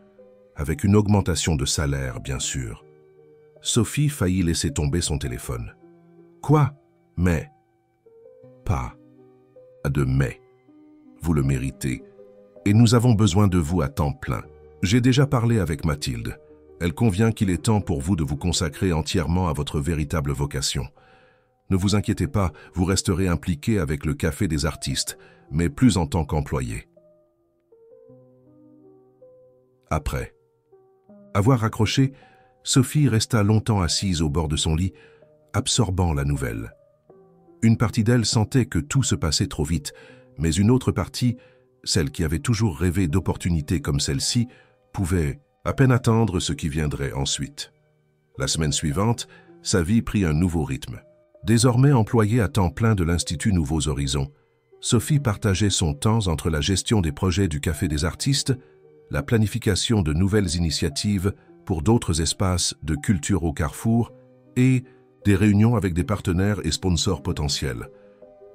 Speaker 1: avec une augmentation de salaire, bien sûr. » Sophie faillit laisser tomber son téléphone. « Quoi ? Mais... » »« Pas de mais. Vous le méritez, et nous avons besoin de vous à temps plein. J'ai déjà parlé avec Mathilde. Elle convient qu'il est temps pour vous de vous consacrer entièrement à votre véritable vocation. Ne vous inquiétez pas, vous resterez impliqué avec le Café des artistes, mais plus en tant qu'employé. Après avoir raccroché, Sophie resta longtemps assise au bord de son lit, absorbant la nouvelle. Une partie d'elle sentait que tout se passait trop vite, mais une autre partie, celle qui avait toujours rêvé d'opportunités comme celle-ci, pouvait à peine attendre ce qui viendrait ensuite. La semaine suivante, sa vie prit un nouveau rythme. Désormais employée à temps plein de l'Institut Nouveaux Horizons, Sophie partageait son temps entre la gestion des projets du Café des Artistes, la planification de nouvelles initiatives pour d'autres espaces de culture au Carrefour et des réunions avec des partenaires et sponsors potentiels.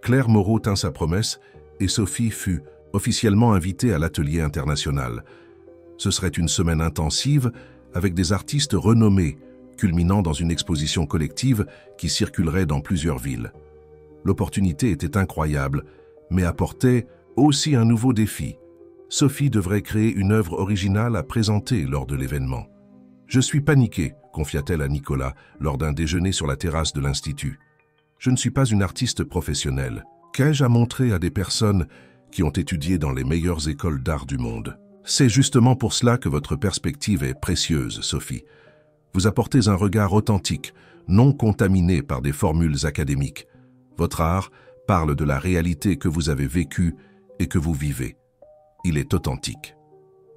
Speaker 1: Claire Moreau tint sa promesse et Sophie fut officiellement invitée à l'atelier international. Ce serait une semaine intensive avec des artistes renommés, culminant dans une exposition collective qui circulerait dans plusieurs villes. L'opportunité était incroyable, mais apportait aussi un nouveau défi. Sophie devrait créer une œuvre originale à présenter lors de l'événement. « Je suis paniquée », confia-t-elle à Nicolas lors d'un déjeuner sur la terrasse de l'Institut. « Je ne suis pas une artiste professionnelle. Qu'ai-je à montrer à des personnes qui ont étudié dans les meilleures écoles d'art du monde? C'est justement pour cela que votre perspective est précieuse, Sophie. Vous apportez un regard authentique, non contaminé par des formules académiques. Votre art parle de la réalité que vous avez vécue et que vous vivez. Il est authentique. »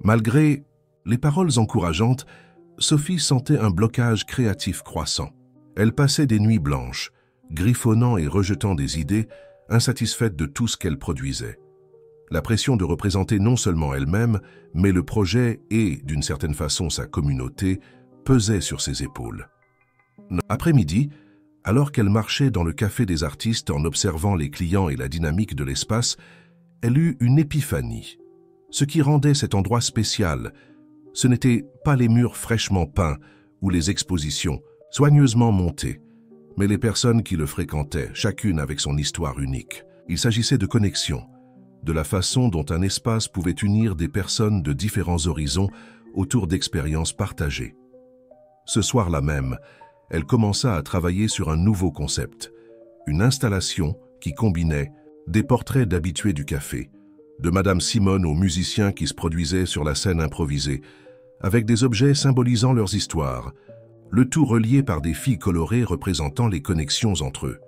Speaker 1: Malgré les paroles encourageantes, Sophie sentait un blocage créatif croissant. Elle passait des nuits blanches, griffonnant et rejetant des idées, insatisfaite de tout ce qu'elle produisait. La pression de représenter non seulement elle-même, mais le projet et, d'une certaine façon, sa communauté, pesait sur ses épaules. Après-midi, alors qu'elle marchait dans le Café des Artistes en observant les clients et la dynamique de l'espace, elle eut une épiphanie. Ce qui rendait cet endroit spécial, ce n'étaient pas les murs fraîchement peints ou les expositions soigneusement montées, mais les personnes qui le fréquentaient, chacune avec son histoire unique. Il s'agissait de connexion, de la façon dont un espace pouvait unir des personnes de différents horizons autour d'expériences partagées. Ce soir-là même, elle commença à travailler sur un nouveau concept, une installation qui combinait des portraits d'habitués du café, de Madame Simone aux musiciens qui se produisaient sur la scène improvisée, avec des objets symbolisant leurs histoires, le tout relié par des filles colorées représentant les connexions entre eux.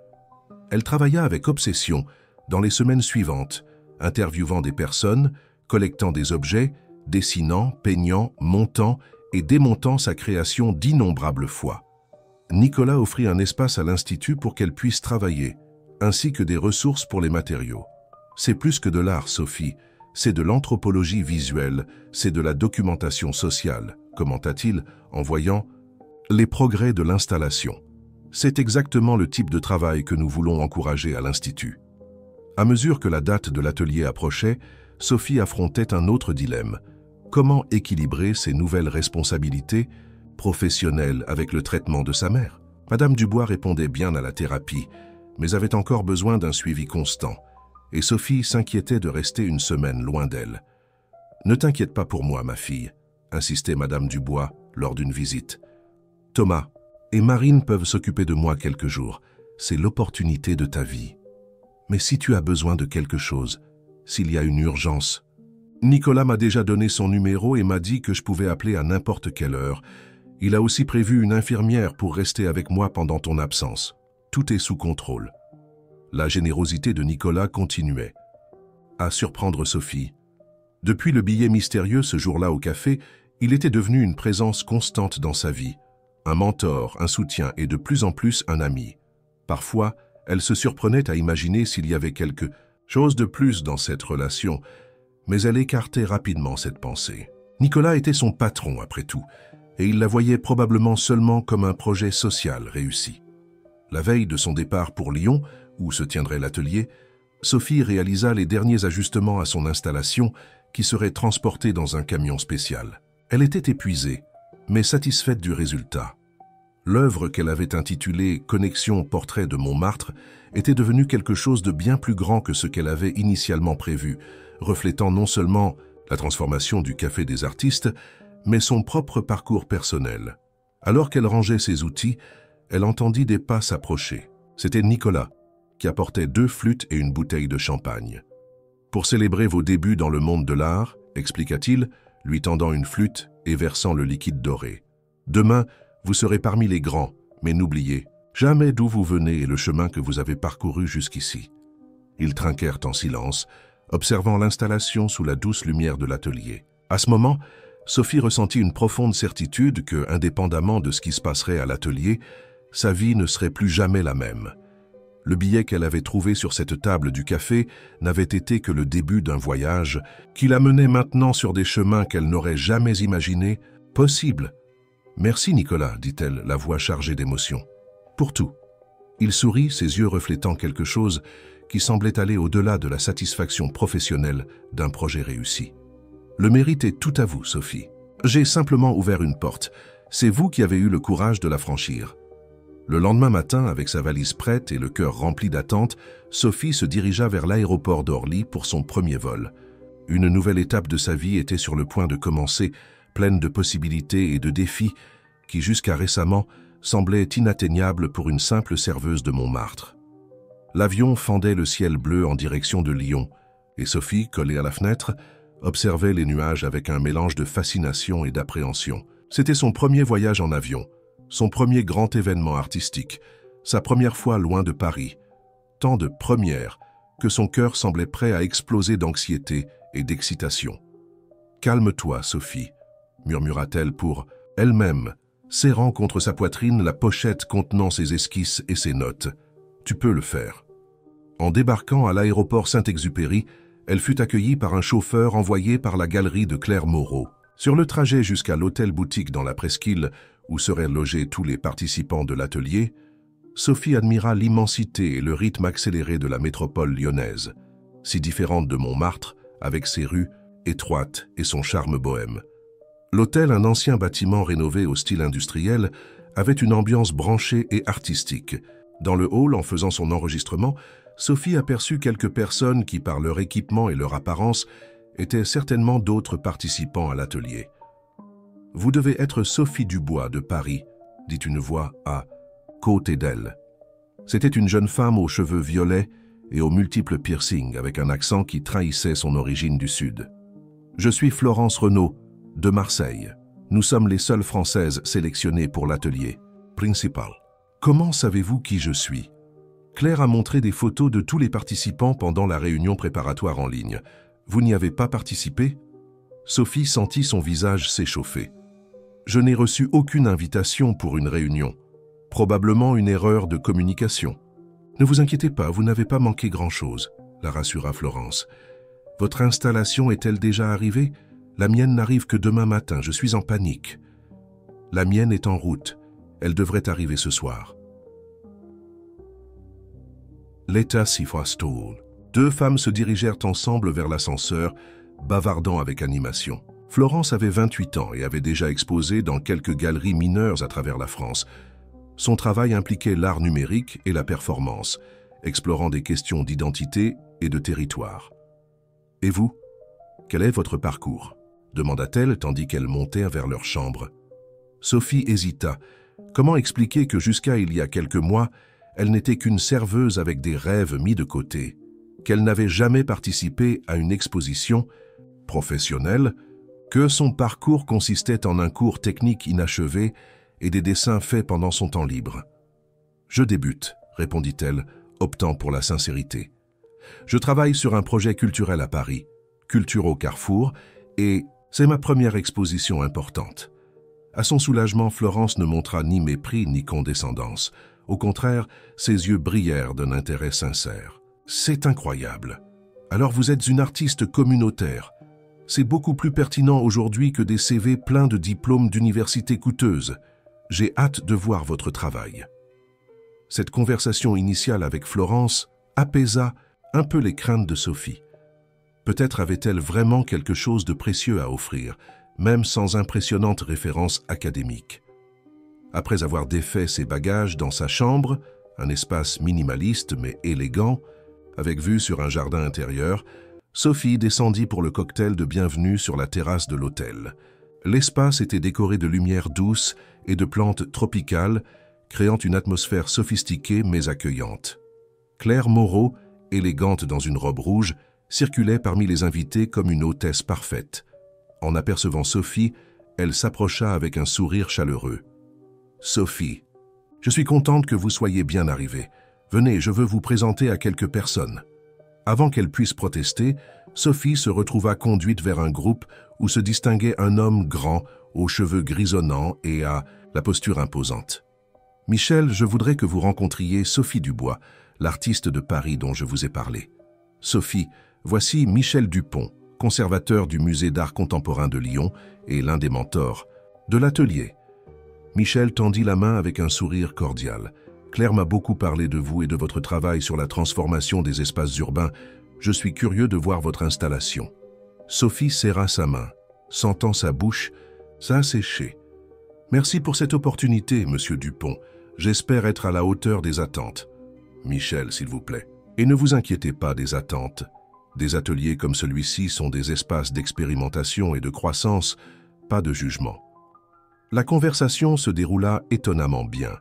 Speaker 1: Elle travailla avec obsession dans les semaines suivantes, interviewant des personnes, collectant des objets, dessinant, peignant, montant et démontant sa création d'innombrables fois. Nicolas offrit un espace à l'Institut pour qu'elle puisse travailler, ainsi que des ressources pour les matériaux. C'est plus que de l'art, Sophie, c'est de l'anthropologie visuelle, c'est de la documentation sociale, commenta-t-il en voyant les progrès de l'installation. C'est exactement le type de travail que nous voulons encourager à l'Institut. À mesure que la date de l'atelier approchait, Sophie affrontait un autre dilemme. Comment équilibrer ses nouvelles responsabilités professionnelles avec le traitement de sa mère? Madame Dubois répondait bien à la thérapie, mais avait encore besoin d'un suivi constant. Et Sophie s'inquiétait de rester une semaine loin d'elle. « Ne t'inquiète pas pour moi, ma fille », insistait Madame Dubois lors d'une visite. « Thomas et Marine peuvent s'occuper de moi quelques jours. C'est l'opportunité de ta vie. Mais si tu as besoin de quelque chose, s'il y a une urgence... » Nicolas m'a déjà donné son numéro et m'a dit que je pouvais appeler à n'importe quelle heure. Il a aussi prévu une infirmière pour rester avec moi pendant ton absence. Tout est sous contrôle. La générosité de Nicolas continuait à surprendre Sophie. Depuis le billet mystérieux ce jour-là au café, il était devenu une présence constante dans sa vie, un mentor, un soutien et de plus en plus un ami. Parfois, elle se surprenait à imaginer s'il y avait quelque chose de plus dans cette relation, mais elle écartait rapidement cette pensée. Nicolas était son patron après tout, et il la voyait probablement seulement comme un projet social réussi. La veille de son départ pour Lyon, où se tiendrait l'atelier, Sophie réalisa les derniers ajustements à son installation qui serait transportée dans un camion spécial. Elle était épuisée, mais satisfaite du résultat. L'œuvre qu'elle avait intitulée « Connexion portrait de Montmartre » était devenue quelque chose de bien plus grand que ce qu'elle avait initialement prévu, reflétant non seulement la transformation du Café des Artistes, mais son propre parcours personnel. Alors qu'elle rangeait ses outils, elle entendit des pas s'approcher. C'était Nicolas, qui apportait 2 flûtes et une bouteille de champagne. « Pour célébrer vos débuts dans le monde de l'art, expliqua-t-il, lui tendant une flûte et versant le liquide doré. « Demain, vous serez parmi les grands, mais n'oubliez jamais d'où vous venez et le chemin que vous avez parcouru jusqu'ici. » Ils trinquèrent en silence, observant l'installation sous la douce lumière de l'atelier. À ce moment, Sophie ressentit une profonde certitude que, indépendamment de ce qui se passerait à l'atelier, sa vie ne serait plus jamais la même. Le billet qu'elle avait trouvé sur cette table du café n'avait été que le début d'un voyage qui la menait maintenant sur des chemins qu'elle n'aurait jamais imaginés possibles. « Merci Nicolas, dit-elle, la voix chargée d'émotion. Pour tout. » Il sourit, ses yeux reflétant quelque chose qui semblait aller au-delà de la satisfaction professionnelle d'un projet réussi. « Le mérite est tout à vous, Sophie. J'ai simplement ouvert une porte. C'est vous qui avez eu le courage de la franchir. » Le lendemain matin, avec sa valise prête et le cœur rempli d'attente, Sophie se dirigea vers l'aéroport d'Orly pour son premier vol. Une nouvelle étape de sa vie était sur le point de commencer, pleine de possibilités et de défis qui, jusqu'à récemment, semblaient inatteignables pour une simple serveuse de Montmartre. L'avion fendait le ciel bleu en direction de Lyon, et Sophie, collée à la fenêtre, observait les nuages avec un mélange de fascination et d'appréhension. C'était son premier voyage en avion, son premier grand événement artistique, sa première fois loin de Paris. Tant de premières que son cœur semblait prêt à exploser d'anxiété et d'excitation. « Calme-toi, Sophie », murmura-t-elle pour elle-même, serrant contre sa poitrine la pochette contenant ses esquisses et ses notes. « Tu peux le faire. » En débarquant à l'aéroport Saint-Exupéry, elle fut accueillie par un chauffeur envoyé par la galerie de Claire Moreau. Sur le trajet jusqu'à l'hôtel-boutique dans la presqu'île, où seraient logés tous les participants de l'atelier, Sophie admira l'immensité et le rythme accéléré de la métropole lyonnaise, si différente de Montmartre, avec ses rues étroites et son charme bohème. L'hôtel, un ancien bâtiment rénové au style industriel, avait une ambiance branchée et artistique. Dans le hall, en faisant son enregistrement, Sophie aperçut quelques personnes qui, par leur équipement et leur apparence, étaient certainement d'autres participants à l'atelier. « Vous devez être Sophie Dubois de Paris », dit une voix à côté d'elle. C'était une jeune femme aux cheveux violets et aux multiples piercings, avec un accent qui trahissait son origine du Sud. « Je suis Florence Renaud, de Marseille. Nous sommes les seules Françaises sélectionnées pour l'atelier principal. Comment savez-vous qui je suis ?» Claire a montré des photos de tous les participants pendant la réunion préparatoire en ligne. Vous n'y avez pas participé? Sophie sentit son visage s'échauffer. Je n'ai reçu aucune invitation pour une réunion. Probablement une erreur de communication. Ne vous inquiétez pas, vous n'avez pas manqué grand-chose, la rassura Florence. Votre installation est-elle déjà arrivée? La mienne n'arrive que demain matin, je suis en panique. La mienne est en route, elle devrait arriver ce soir. L'état s'y fastoule. Deux femmes se dirigèrent ensemble vers l'ascenseur, bavardant avec animation. Florence avait 28 ans et avait déjà exposé dans quelques galeries mineures à travers la France. Son travail impliquait l'art numérique et la performance, explorant des questions d'identité et de territoire. « Et vous? Quel est votre parcours ?» demanda-t-elle tandis qu'elle montait vers leur chambre. Sophie hésita. Comment expliquer que jusqu'à il y a quelques mois, elle n'était qu'une serveuse avec des rêves mis de côté, qu'elle n'avait jamais participé à une exposition professionnelle, que son parcours consistait en un cours technique inachevé et des dessins faits pendant son temps libre. « Je débute », répondit-elle, optant pour la sincérité. « Je travaille sur un projet culturel à Paris, Culture au Carrefour, et c'est ma première exposition importante. » À son soulagement, Florence ne montra ni mépris ni condescendance. Au contraire, ses yeux brillèrent d'un intérêt sincère. « C'est incroyable. Alors vous êtes une artiste communautaire. C'est beaucoup plus pertinent aujourd'hui que des CV pleins de diplômes d'université coûteuses. J'ai hâte de voir votre travail. » Cette conversation initiale avec Florence apaisa un peu les craintes de Sophie. Peut-être avait-elle vraiment quelque chose de précieux à offrir, même sans impressionnante référence académique. Après avoir défait ses bagages dans sa chambre, un espace minimaliste mais élégant, avec vue sur un jardin intérieur, Sophie descendit pour le cocktail de bienvenue sur la terrasse de l'hôtel. L'espace était décoré de lumière douce et de plantes tropicales, créant une atmosphère sophistiquée mais accueillante. Claire Moreau, élégante dans une robe rouge, circulait parmi les invités comme une hôtesse parfaite. En apercevant Sophie, elle s'approcha avec un sourire chaleureux. « Sophie, je suis contente que vous soyez bien arrivée. Venez, je veux vous présenter à quelques personnes. » Avant qu'elle puisse protester, Sophie se retrouva conduite vers un groupe où se distinguait un homme grand, aux cheveux grisonnants et à la posture imposante. « Michel, je voudrais que vous rencontriez Sophie Dubois, l'artiste de Paris dont je vous ai parlé. Sophie, voici Michel Dupont, conservateur du Musée d'art contemporain de Lyon et l'un des mentors de l'atelier. » Michel tendit la main avec un sourire cordial. « Claire m'a beaucoup parlé de vous et de votre travail sur la transformation des espaces urbains. Je suis curieux de voir votre installation. » Sophie serra sa main, sentant sa bouche s'assécher. « Merci pour cette opportunité, monsieur Dupont. J'espère être à la hauteur des attentes. » « Michel, s'il vous plaît. Et ne vous inquiétez pas des attentes. Des ateliers comme celui-ci sont des espaces d'expérimentation et de croissance, pas de jugement. » La conversation se déroula étonnamment bien.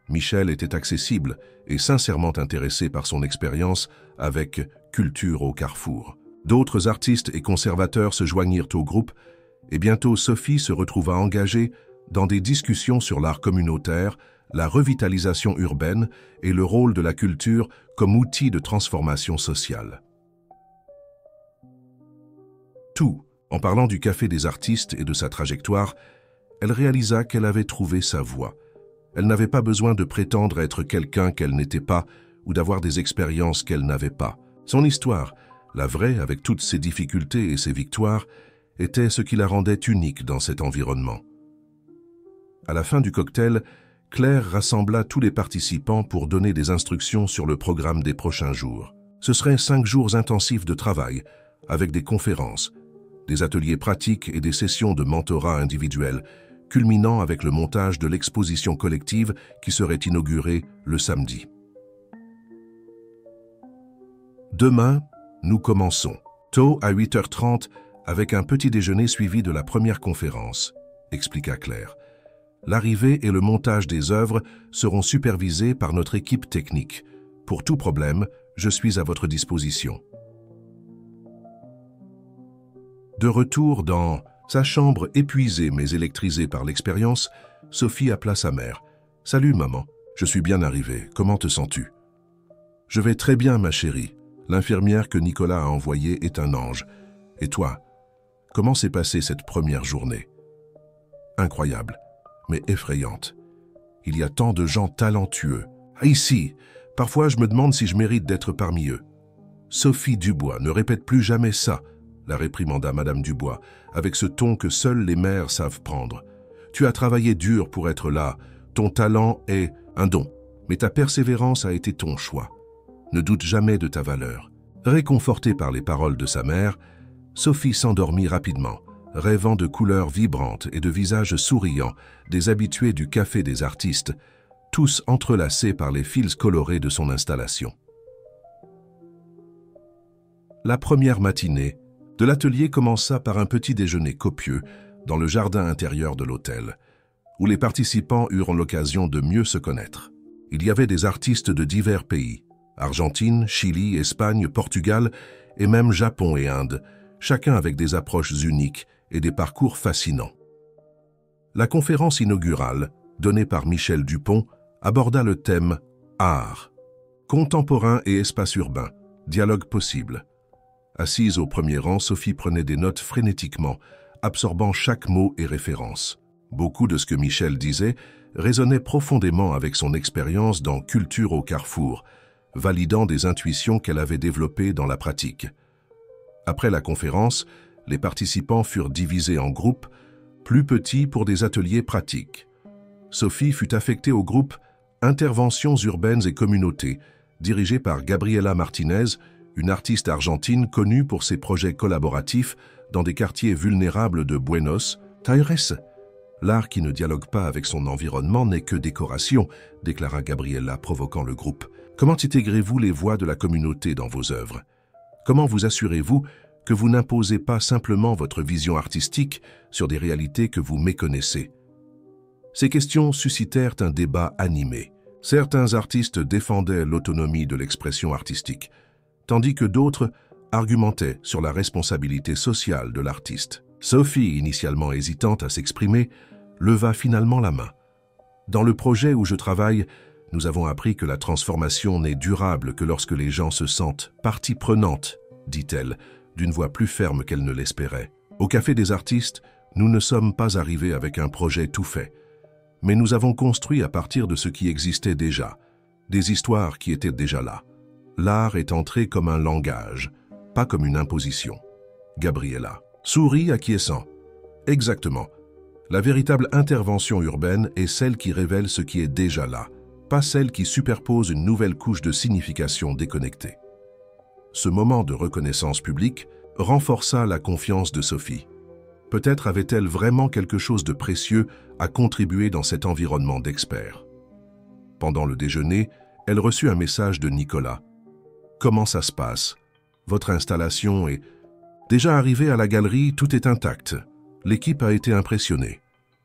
Speaker 1: Michel était accessible et sincèrement intéressé par son expérience avec Culture au Carrefour. D'autres artistes et conservateurs se joignirent au groupe et bientôt Sophie se retrouva engagée dans des discussions sur l'art communautaire, la revitalisation urbaine et le rôle de la culture comme outil de transformation sociale. Tout, en parlant du Café des artistes et de sa trajectoire, elle réalisa qu'elle avait trouvé sa voie. Elle n'avait pas besoin de prétendre être quelqu'un qu'elle n'était pas ou d'avoir des expériences qu'elle n'avait pas. Son histoire, la vraie avec toutes ses difficultés et ses victoires, était ce qui la rendait unique dans cet environnement. À la fin du cocktail, Claire rassembla tous les participants pour donner des instructions sur le programme des prochains jours. Ce seraient 5 jours intensifs de travail, avec des conférences, des ateliers pratiques et des sessions de mentorat individuel, culminant avec le montage de l'exposition collective qui serait inaugurée le samedi. Demain, nous commençons, tôt à 8h30, avec un petit déjeuner suivi de la première conférence, expliqua Claire. L'arrivée et le montage des œuvres seront supervisés par notre équipe technique. Pour tout problème, je suis à votre disposition. De retour dans sa chambre épuisée mais électrisée par l'expérience, Sophie appela sa mère. « Salut maman, je suis bien arrivée, comment te sens-tu ?»« Je vais très bien ma chérie. L'infirmière que Nicolas a envoyée est un ange. Et toi, comment s'est passée cette première journée ?»« Incroyable, mais effrayante. Il y a tant de gens talentueux. Ici, parfois je me demande si je mérite d'être parmi eux. »« Sophie Dubois, ne répète plus jamais ça, » la réprimanda Madame Dubois, avec ce ton que seuls les mères savent prendre. « Tu as travaillé dur pour être là. Ton talent est un don, mais ta persévérance a été ton choix. Ne doute jamais de ta valeur. » Réconfortée par les paroles de sa mère, Sophie s'endormit rapidement, rêvant de couleurs vibrantes et de visages souriants des habitués du Café des artistes, tous entrelacés par les fils colorés de son installation. La première matinée de l'atelier commença par un petit déjeuner copieux dans le jardin intérieur de l'hôtel, où les participants eurent l'occasion de mieux se connaître. Il y avait des artistes de divers pays, Argentine, Chili, Espagne, Portugal et même Japon et Inde, chacun avec des approches uniques et des parcours fascinants. La conférence inaugurale, donnée par Michel Dupont, aborda le thème « Art, contemporain et espace urbain, dialogue possible ». Assise au premier rang, Sophie prenait des notes frénétiquement, absorbant chaque mot et référence. Beaucoup de ce que Michel disait résonnait profondément avec son expérience dans Culture au Carrefour, validant des intuitions qu'elle avait développées dans la pratique. Après la conférence, les participants furent divisés en groupes, plus petits pour des ateliers pratiques. Sophie fut affectée au groupe Interventions urbaines et communautés, dirigé par Gabriela Martinez, une artiste argentine connue pour ses projets collaboratifs dans des quartiers vulnérables de Buenos Aires. L'art qui ne dialogue pas avec son environnement n'est que décoration, déclara Gabriela, provoquant le groupe. Comment intégrez-vous les voix de la communauté dans vos œuvres? Comment vous assurez-vous que vous n'imposez pas simplement votre vision artistique sur des réalités que vous méconnaissez? Ces questions suscitèrent un débat animé. Certains artistes défendaient l'autonomie de l'expression artistique, tandis que d'autres argumentaient sur la responsabilité sociale de l'artiste. Sophie, initialement hésitante à s'exprimer, leva finalement la main. Dans le projet où je travaille, nous avons appris que la transformation n'est durable que lorsque les gens se sentent partie prenante, dit-elle, d'une voix plus ferme qu'elle ne l'espérait. Au Café des artistes, nous ne sommes pas arrivés avec un projet tout fait, mais nous avons construit à partir de ce qui existait déjà, des histoires qui étaient déjà là. L'art est entré comme un langage, pas comme une imposition. Gabriella sourit acquiescent. Exactement. La véritable intervention urbaine est celle qui révèle ce qui est déjà là, pas celle qui superpose une nouvelle couche de signification déconnectée. Ce moment de reconnaissance publique renforça la confiance de Sophie. Peut-être avait-elle vraiment quelque chose de précieux à contribuer dans cet environnement d'experts. Pendant le déjeuner, elle reçut un message de Nicolas. « Comment ça se passe? Votre installation est... » Déjà arrivée à la galerie, tout est intact. L'équipe a été impressionnée.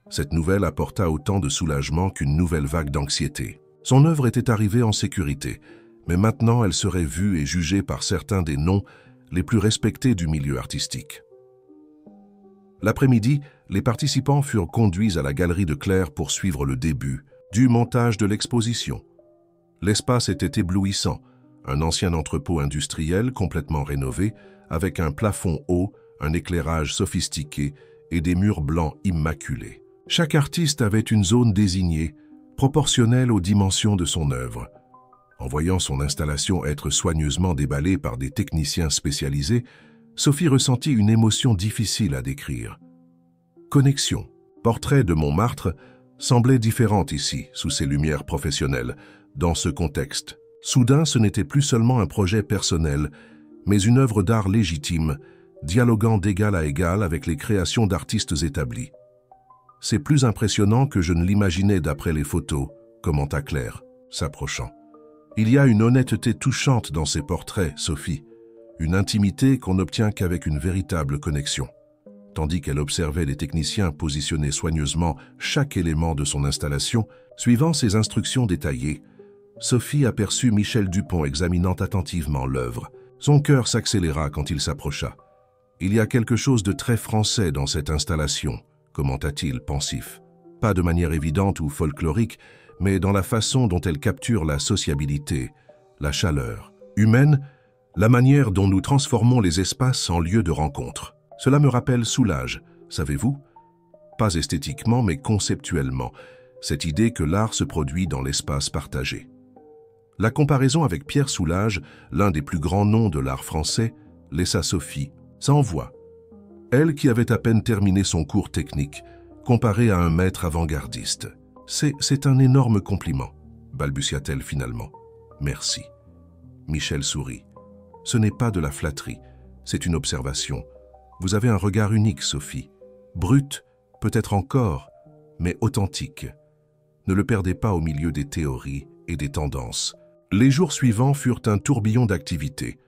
Speaker 1: Cette nouvelle apporta autant de soulagement qu'une nouvelle vague d'anxiété. Son œuvre était arrivée en sécurité, mais maintenant elle serait vue et jugée par certains des noms les plus respectés du milieu artistique. L'après-midi, les participants furent conduits à la galerie de Claire pour suivre le début du montage de l'exposition. L'espace était éblouissant, un ancien entrepôt industriel complètement rénové, avec un plafond haut, un éclairage sophistiqué et des murs blancs immaculés. Chaque artiste avait une zone désignée, proportionnelle aux dimensions de son œuvre. En voyant son installation être soigneusement déballée par des techniciens spécialisés, Sophie ressentit une émotion difficile à décrire. Connexion, portrait de Montmartre, semblait différente ici, sous ces lumières professionnelles, dans ce contexte. Soudain, ce n'était plus seulement un projet personnel, mais une œuvre d'art légitime, dialoguant d'égal à égal avec les créations d'artistes établis. « C'est plus impressionnant que je ne l'imaginais d'après les photos », commenta Claire, s'approchant. « Il y a une honnêteté touchante dans ces portraits, Sophie, une intimité qu'on n'obtient qu'avec une véritable connexion. » Tandis qu'elle observait les techniciens positionner soigneusement chaque élément de son installation, suivant ses instructions détaillées, Sophie aperçut Michel Dupont examinant attentivement l'œuvre. Son cœur s'accéléra quand il s'approcha. « Il y a quelque chose de très français dans cette installation », commenta-t-il pensif. Pas de manière évidente ou folklorique, mais dans la façon dont elle capture la sociabilité, la chaleur humaine, la manière dont nous transformons les espaces en lieux de rencontre. Cela me rappelle Soulages, savez-vous? Pas esthétiquement, mais conceptuellement, cette idée que l'art se produit dans l'espace partagé. La comparaison avec Pierre Soulages, l'un des plus grands noms de l'art français, laissa Sophie sans voix. Elle qui avait à peine terminé son cours technique, comparée à un maître avant-gardiste. « C'est un énorme compliment », balbutia-t-elle finalement. « Merci. » Michel sourit. « Ce n'est pas de la flatterie, c'est une observation. Vous avez un regard unique, Sophie. Brut, peut-être encore, mais authentique. Ne le perdez pas au milieu des théories et des tendances. » Les jours suivants furent un tourbillon d'activités.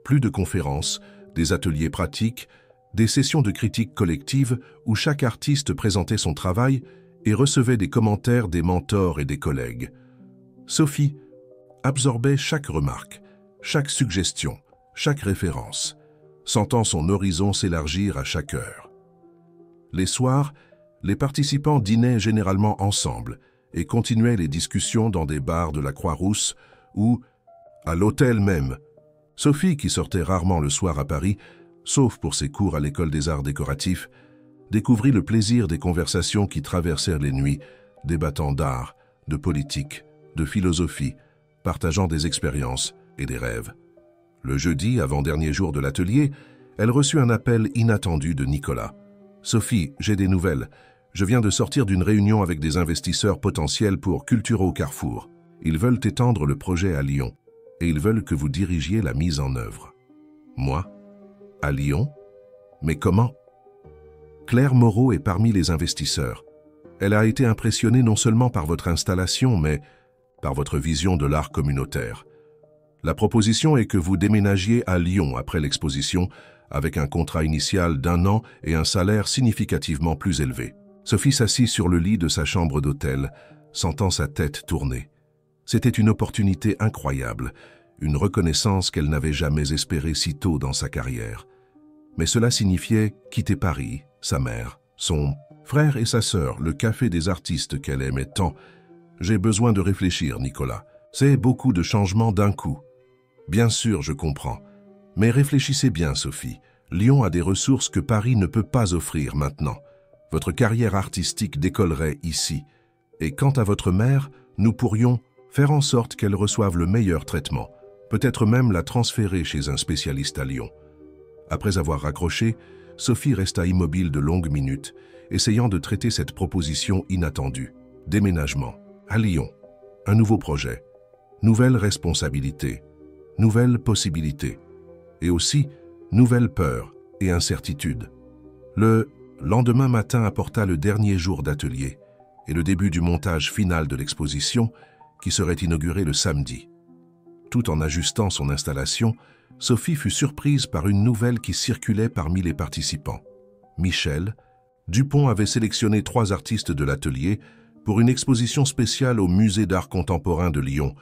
Speaker 1: Plus de conférences, des ateliers pratiques, des sessions de critique collective où chaque artiste présentait son travail et recevait des commentaires des mentors et des collègues. Sophie absorbait chaque remarque, chaque suggestion, chaque référence, sentant son horizon s'élargir à chaque heure. Les soirs, les participants dînaient généralement ensemble et continuaient les discussions dans des bars de la Croix-Rousse ou à l'hôtel même. Sophie, qui sortait rarement le soir à Paris, sauf pour ses cours à l'école des arts décoratifs, découvrit le plaisir des conversations qui traversèrent les nuits, débattant d'art, de politique, de philosophie, partageant des expériences et des rêves. Le jeudi, avant-dernier jour de l'atelier, elle reçut un appel inattendu de Nicolas. « Sophie, j'ai des nouvelles. Je viens de sortir d'une réunion avec des investisseurs potentiels pour Culturo Carrefour. Ils veulent étendre le projet à Lyon et ils veulent que vous dirigiez la mise en œuvre. » Moi? À Lyon? Mais comment? Claire Moreau est parmi les investisseurs. Elle a été impressionnée non seulement par votre installation, mais par votre vision de l'art communautaire. La proposition est que vous déménagiez à Lyon après l'exposition, avec un contrat initial d'1 an et un salaire significativement plus élevé. Sophie s'assit sur le lit de sa chambre d'hôtel, sentant sa tête tourner. C'était une opportunité incroyable, une reconnaissance qu'elle n'avait jamais espérée si tôt dans sa carrière. Mais cela signifiait quitter Paris, sa mère, son frère et sa sœur, le café des artistes qu'elle aimait tant. J'ai besoin de réfléchir, Nicolas. C'est beaucoup de changements d'un coup. Bien sûr, je comprends. Mais réfléchissez bien, Sophie. Lyon a des ressources que Paris ne peut pas offrir maintenant. Votre carrière artistique décollerait ici. Et quant à votre mère, nous pourrions faire en sorte qu'elle reçoive le meilleur traitement, peut-être même la transférer chez un spécialiste à Lyon. Après avoir raccroché, Sophie resta immobile de longues minutes, essayant de traiter cette proposition inattendue. Déménagement, à Lyon, un nouveau projet, nouvelles responsabilités, nouvelles possibilités, et aussi nouvelles peurs et incertitudes. Le lendemain matin apporta le dernier jour d'atelier et le début du montage final de l'exposition qui serait inaugurée le samedi. Tout en ajustant son installation, Sophie fut surprise par une nouvelle qui circulait parmi les participants. Michel Dupont avait sélectionné 3 artistes de l'atelier pour une exposition spéciale au Musée d'art contemporain de Lyon,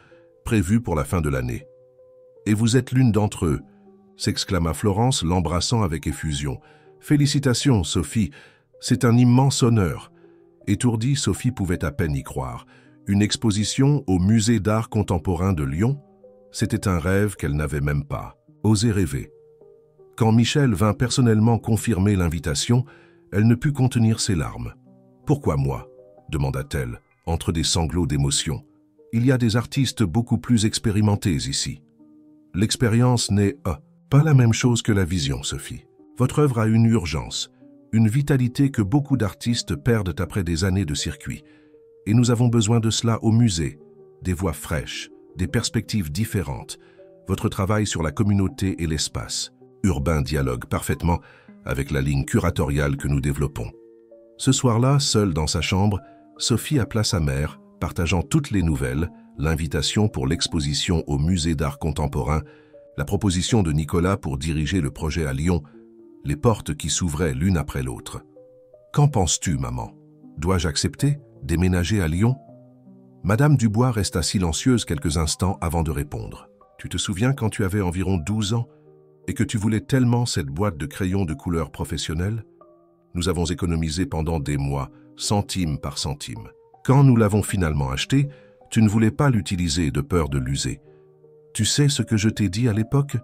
Speaker 1: prévue pour la fin de l'année. « Et vous êtes l'une d'entre eux », s'exclama Florence, l'embrassant avec effusion. « Félicitations, Sophie, c'est un immense honneur. » Étourdie, Sophie pouvait à peine y croire. Une exposition au Musée d'art contemporain de Lyon, c'était un rêve qu'elle n'avait même pas osé rêver. Quand Michel vint personnellement confirmer l'invitation, elle ne put contenir ses larmes. « Pourquoi moi ?» demanda-t-elle, entre des sanglots d'émotion. « Il y a des artistes beaucoup plus expérimentés ici. » L'expérience n'est pas la même chose que la vision, Sophie. Votre œuvre a une urgence, une vitalité que beaucoup d'artistes perdent après des années de circuit. Et nous avons besoin de cela au musée, des voix fraîches, des perspectives différentes. Votre travail sur la communauté et l'espace. Urbain dialogue parfaitement avec la ligne curatoriale que nous développons. Ce soir-là, seule dans sa chambre, Sophie appela sa mère, partageant toutes les nouvelles, l'invitation pour l'exposition au Musée d'art contemporain, la proposition de Nicolas pour diriger le projet à Lyon, les portes qui s'ouvraient l'une après l'autre. « Qu'en penses-tu, maman? Dois-je accepter? Déménager à Lyon ?» Madame Dubois resta silencieuse quelques instants avant de répondre. « Tu te souviens quand tu avais environ 12 ans et que tu voulais tellement cette boîte de crayons de couleur professionnelle? Nous avons économisé pendant des mois, centime par centime. Quand nous l'avons finalement acheté, tu ne voulais pas l'utiliser de peur de l'user. Tu sais ce que je t'ai dit à l'époque?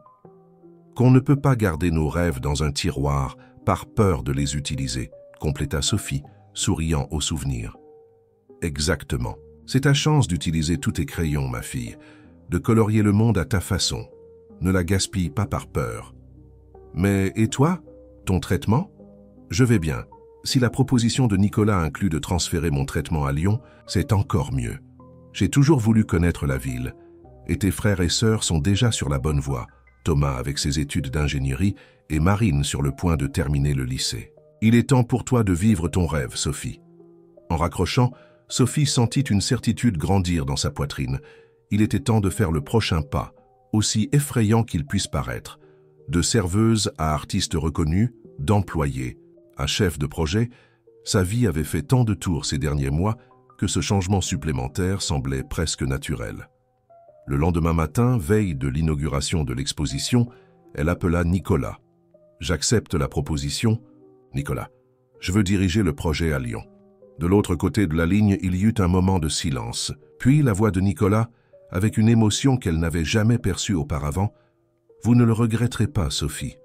Speaker 1: Qu'on ne peut pas garder nos rêves dans un tiroir par peur de les utiliser, compléta Sophie, souriant au souvenir. Exactement. C'est ta chance d'utiliser tous tes crayons, ma fille, de colorier le monde à ta façon. Ne la gaspille pas par peur. Mais et toi? Ton traitement? Je vais bien. Si la proposition de Nicolas inclut de transférer mon traitement à Lyon, c'est encore mieux. J'ai toujours voulu connaître la ville, et tes frères et sœurs sont déjà sur la bonne voie, Thomas avec ses études d'ingénierie et Marine sur le point de terminer le lycée. Il est temps pour toi de vivre ton rêve, Sophie. En raccrochant, Sophie sentit une certitude grandir dans sa poitrine. Il était temps de faire le prochain pas, aussi effrayant qu'il puisse paraître. De serveuse à artiste reconnue, d'employée à chef de projet, sa vie avait fait tant de tours ces derniers mois que ce changement supplémentaire semblait presque naturel. Le lendemain matin, veille de l'inauguration de l'exposition, elle appela Nicolas. « J'accepte la proposition. Nicolas, je veux diriger le projet à Lyon. » De l'autre côté de la ligne, il y eut un moment de silence. Puis la voix de Nicolas, avec une émotion qu'elle n'avait jamais perçue auparavant. « Vous ne le regretterez pas, Sophie.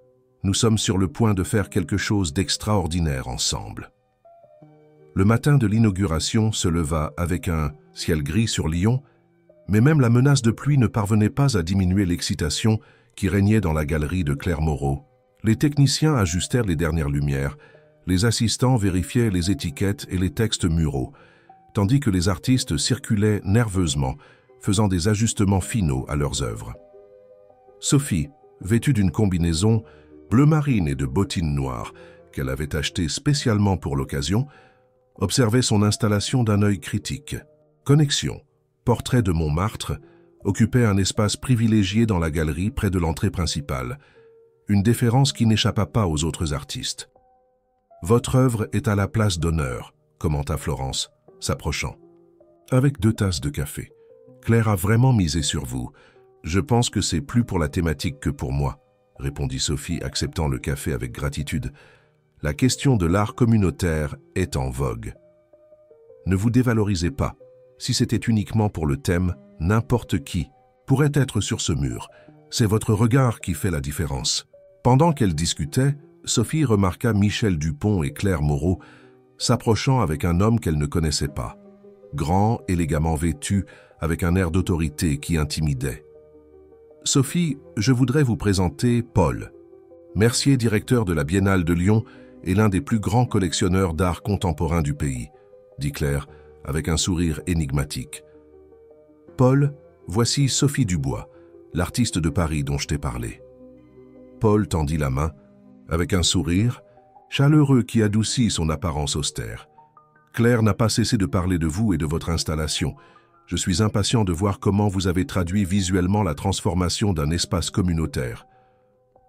Speaker 1: Nous sommes sur le point de faire quelque chose d'extraordinaire ensemble. » Le matin de l'inauguration se leva avec un ciel gris sur Lyon, mais même la menace de pluie ne parvenait pas à diminuer l'excitation qui régnait dans la galerie de Claire Moreau. Les techniciens ajustèrent les dernières lumières, les assistants vérifiaient les étiquettes et les textes muraux, tandis que les artistes circulaient nerveusement, faisant des ajustements finaux à leurs œuvres. Sophie, vêtue d'une combinaison bleu marine et de bottines noires qu'elle avait achetées spécialement pour l'occasion, observait son installation d'un œil critique. Connexion, portrait de Montmartre, occupait un espace privilégié dans la galerie près de l'entrée principale, une déférence qui n'échappa pas aux autres artistes. « Votre œuvre est à la place d'honneur », commenta Florence, s'approchant. Avec 2 tasses de café. Claire a vraiment misé sur vous. Je pense que c'est plus pour la thématique que pour moi, répondit Sophie, acceptant le café avec gratitude. La question de l'art communautaire est en vogue. Ne vous dévalorisez pas. Si c'était uniquement pour le thème, n'importe qui pourrait être sur ce mur. C'est votre regard qui fait la différence. Pendant qu'elle discutait, Sophie remarqua Michel Dupont et Claire Moreau s'approchant avec un homme qu'elle ne connaissait pas. Grand, élégamment vêtu, avec un air d'autorité qui intimidait. « Sophie, je voudrais vous présenter Paul. Mercier, directeur de la Biennale de Lyon, est l'un des plus grands collectionneurs d'art contemporain du pays, dit Claire, avec un sourire énigmatique. Paul, voici Sophie Dubois, l'artiste de Paris dont je t'ai parlé. Paul tendit la main, avec un sourire, chaleureux qui adoucit son apparence austère. Claire n'a pas cessé de parler de vous et de votre installation. Je suis impatient de voir comment vous avez traduit visuellement la transformation d'un espace communautaire.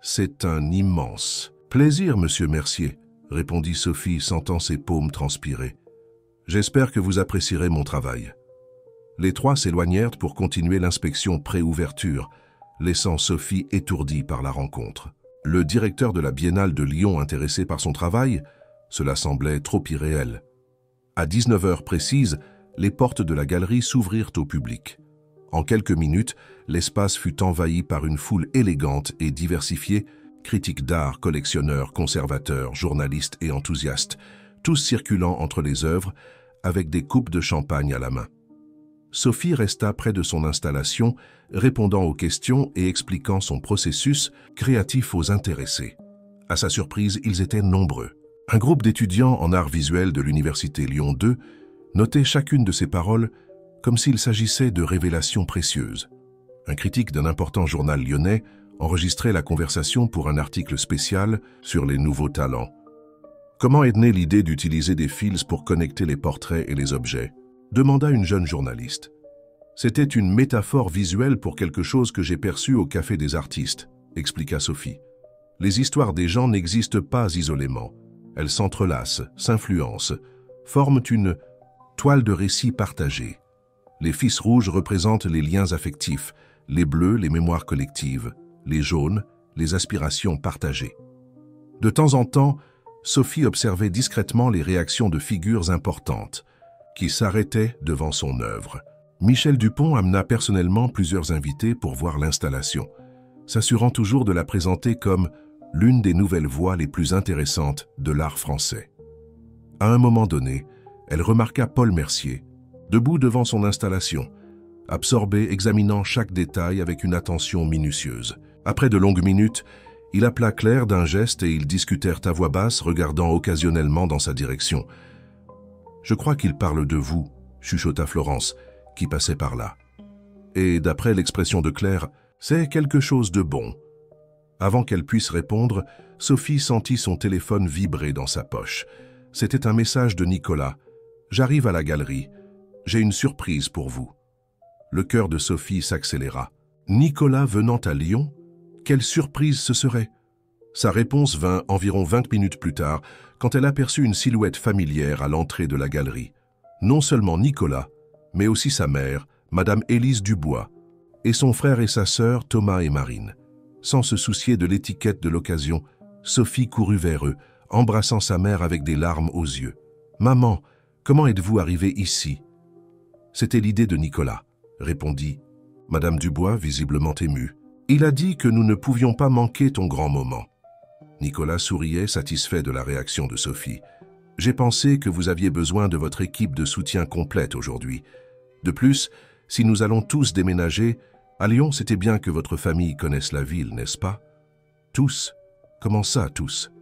Speaker 1: C'est un immense plaisir, monsieur Mercier, répondit Sophie, sentant ses paumes transpirer. J'espère que vous apprécierez mon travail. Les trois s'éloignèrent pour continuer l'inspection pré-ouverture, laissant Sophie étourdie par la rencontre. Le directeur de la Biennale de Lyon intéressé par son travail, cela semblait trop irréel. À 19 heures précises, les portes de la galerie s'ouvrirent au public. En quelques minutes, l'espace fut envahi par une foule élégante et diversifiée, critiques d'art, collectionneurs, conservateurs, journalistes et enthousiastes, tous circulant entre les œuvres avec des coupes de champagne à la main. Sophie resta près de son installation, répondant aux questions et expliquant son processus créatif aux intéressés. À sa surprise, ils étaient nombreux. Un groupe d'étudiants en art visuel de l'Université Lyon 2 notait chacune de ses paroles comme s'il s'agissait de révélations précieuses. Un critique d'un important journal lyonnais enregistrait la conversation pour un article spécial sur les nouveaux talents. Comment est née l'idée d'utiliser des fils pour connecter les portraits et les objets ? Demanda une jeune journaliste. C'était une métaphore visuelle pour quelque chose que j'ai perçu au Café des Artistes, expliqua Sophie. Les histoires des gens n'existent pas isolément. Elles s'entrelacent, s'influencent, forment une toile de récits partagés. Les fils rouges représentent les liens affectifs, les bleus, les mémoires collectives, les jaunes, les aspirations partagées. De temps en temps, Sophie observait discrètement les réactions de figures importantes qui s'arrêtaient devant son œuvre. Michel Dupont amena personnellement plusieurs invités pour voir l'installation, s'assurant toujours de la présenter comme l'une des nouvelles voies les plus intéressantes de l'art français. À un moment donné, elle remarqua Paul Mercier, debout devant son installation, absorbé, examinant chaque détail avec une attention minutieuse. Après de longues minutes, il appela Claire d'un geste et ils discutèrent à voix basse, regardant occasionnellement dans sa direction. « Je crois qu'il parle de vous », chuchota Florence, qui passait par là. Et d'après l'expression de Claire, c'est quelque chose de bon. Avant qu'elle puisse répondre, Sophie sentit son téléphone vibrer dans sa poche. C'était un message de Nicolas. « J'arrive à la galerie. J'ai une surprise pour vous. » Le cœur de Sophie s'accéléra. Nicolas venant à Lyon? Quelle surprise ce serait! Sa réponse vint environ 20 minutes plus tard, quand elle aperçut une silhouette familière à l'entrée de la galerie. Non seulement Nicolas, mais aussi sa mère, Madame Élise Dubois, et son frère et sa sœur, Thomas et Marine. Sans se soucier de l'étiquette de l'occasion, Sophie courut vers eux, embrassant sa mère avec des larmes aux yeux. « Maman, comment êtes-vous arrivée ici ?» « C'était l'idée de Nicolas, » répondit Madame Dubois, visiblement émue. « Il a dit que nous ne pouvions pas manquer ton grand moment. » Nicolas souriait, satisfait de la réaction de Sophie. « J'ai pensé que vous aviez besoin de votre équipe de soutien complète aujourd'hui. De plus, si nous allons tous déménager, à Lyon, c'était bien que votre famille connaisse la ville, n'est-ce pas? » « Tous? Comment ça, tous? »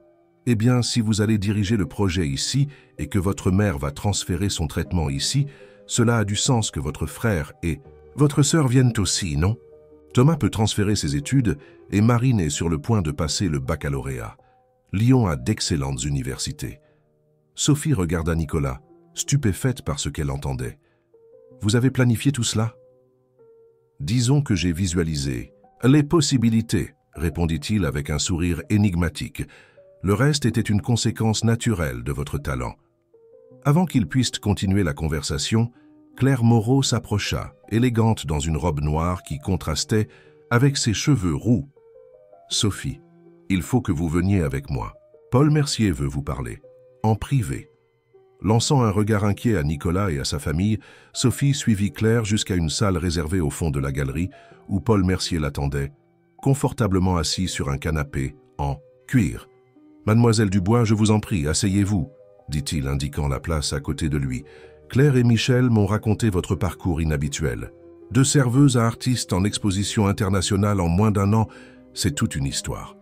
Speaker 1: « Eh bien, si vous allez diriger le projet ici et que votre mère va transférer son traitement ici, cela a du sens que votre frère et votre sœur viennent aussi, non? Thomas peut transférer ses études et Marine est sur le point de passer le baccalauréat. Lyon a d'excellentes universités. Sophie regarda Nicolas, stupéfaite par ce qu'elle entendait. « Vous avez planifié tout cela ?»« Disons que j'ai visualisé. Les possibilités, » répondit-il avec un sourire énigmatique. « Le reste était une conséquence naturelle de votre talent. » Avant qu'ils puissent continuer la conversation, Claire Moreau s'approcha, élégante dans une robe noire qui contrastait avec ses cheveux roux. « Sophie, il faut que vous veniez avec moi. Paul Mercier veut vous parler, en privé. » Lançant un regard inquiet à Nicolas et à sa famille, Sophie suivit Claire jusqu'à une salle réservée au fond de la galerie où Paul Mercier l'attendait, confortablement assis sur un canapé en cuir. « Mademoiselle Dubois, je vous en prie, asseyez-vous, » dit-il, indiquant la place à côté de lui. « Claire et Michel m'ont raconté votre parcours inhabituel. De serveuse à artiste en exposition internationale en moins d'1 an, c'est toute une histoire. »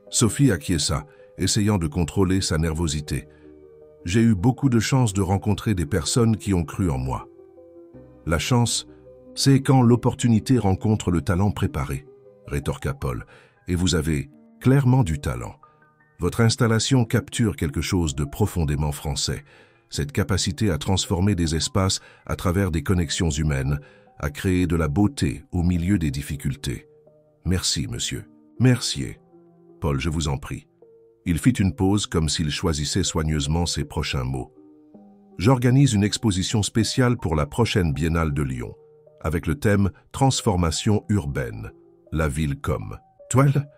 Speaker 1: Sophie acquiesça, essayant de contrôler sa nervosité. « J'ai eu beaucoup de chance de rencontrer des personnes qui ont cru en moi. La chance, c'est quand l'opportunité rencontre le talent préparé, » rétorqua Paul, « et vous avez clairement du talent. Votre installation capture quelque chose de profondément français, cette capacité à transformer des espaces à travers des connexions humaines, à créer de la beauté au milieu des difficultés. Merci, monsieur. Mercier. Paul, je vous en prie. » Il fit une pause comme s'il choisissait soigneusement ses prochains mots. « J'organise une exposition spéciale pour la prochaine Biennale de Lyon, avec le thème « Transformation urbaine, la ville comme toile ».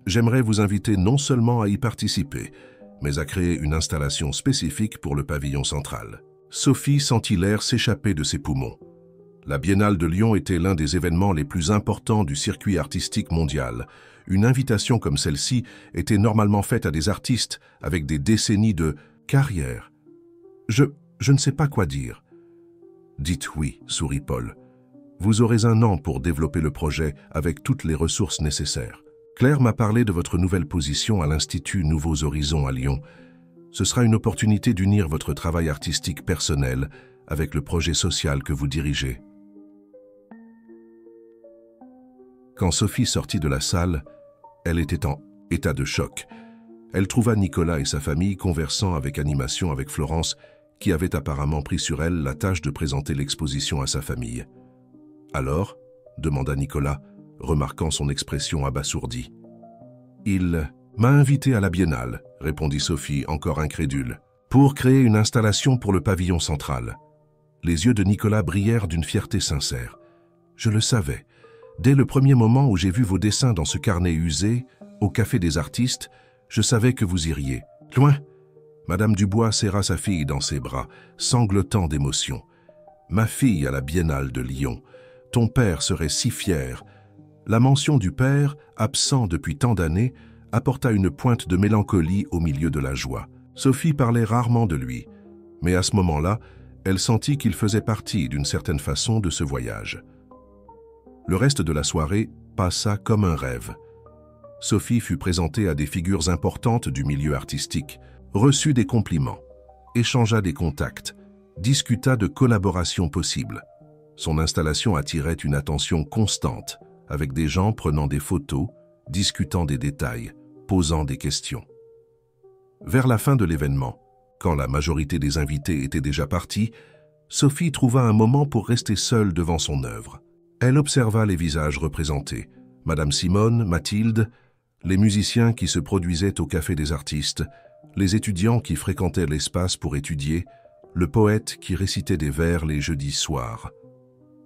Speaker 1: J'aimerais vous inviter non seulement à y participer, mais à créer une installation spécifique pour le pavillon central. » Sophie sentit l'air s'échapper de ses poumons. La Biennale de Lyon était l'un des événements les plus importants du circuit artistique mondial. Une invitation comme celle-ci était normalement faite à des artistes avec des décennies de carrière. Je ne sais pas quoi dire. » « Dites oui, » sourit Paul. « Vous aurez 1 an pour développer le projet avec toutes les ressources nécessaires. Claire m'a parlé de votre nouvelle position à l'Institut Nouveaux Horizons à Lyon. Ce sera une opportunité d'unir votre travail artistique personnel avec le projet social que vous dirigez. » Quand Sophie sortit de la salle, elle était en état de choc. Elle trouva Nicolas et sa famille conversant avec animation avec Florence, qui avait apparemment pris sur elle la tâche de présenter l'exposition à sa famille. « Alors ?» demanda Nicolas, remarquant son expression abasourdie. « Il m'a invité à la Biennale, » répondit Sophie, encore incrédule, « pour créer une installation pour le pavillon central. » Les yeux de Nicolas brillèrent d'une fierté sincère. « Je le savais. Dès le premier moment où j'ai vu vos dessins dans ce carnet usé, au Café des Artistes, je savais que vous iriez. Loin !» Madame Dubois serra sa fille dans ses bras, sanglotant d'émotion. « Ma fille à la Biennale de Lyon. Ton père serait si fier. » La mention du père, absent depuis tant d'années, apporta une pointe de mélancolie au milieu de la joie. Sophie parlait rarement de lui, mais à ce moment-là, elle sentit qu'il faisait partie d'une certaine façon de ce voyage. Le reste de la soirée passa comme un rêve. Sophie fut présentée à des figures importantes du milieu artistique, reçut des compliments, échangea des contacts, discuta de collaborations possibles. Son installation attirait une attention constante, avec des gens prenant des photos, discutant des détails, posant des questions. Vers la fin de l'événement, quand la majorité des invités étaient déjà partis, Sophie trouva un moment pour rester seule devant son œuvre. Elle observa les visages représentés, Madame Simone, Mathilde, les musiciens qui se produisaient au Café des Artistes, les étudiants qui fréquentaient l'espace pour étudier, le poète qui récitait des vers les jeudis soirs.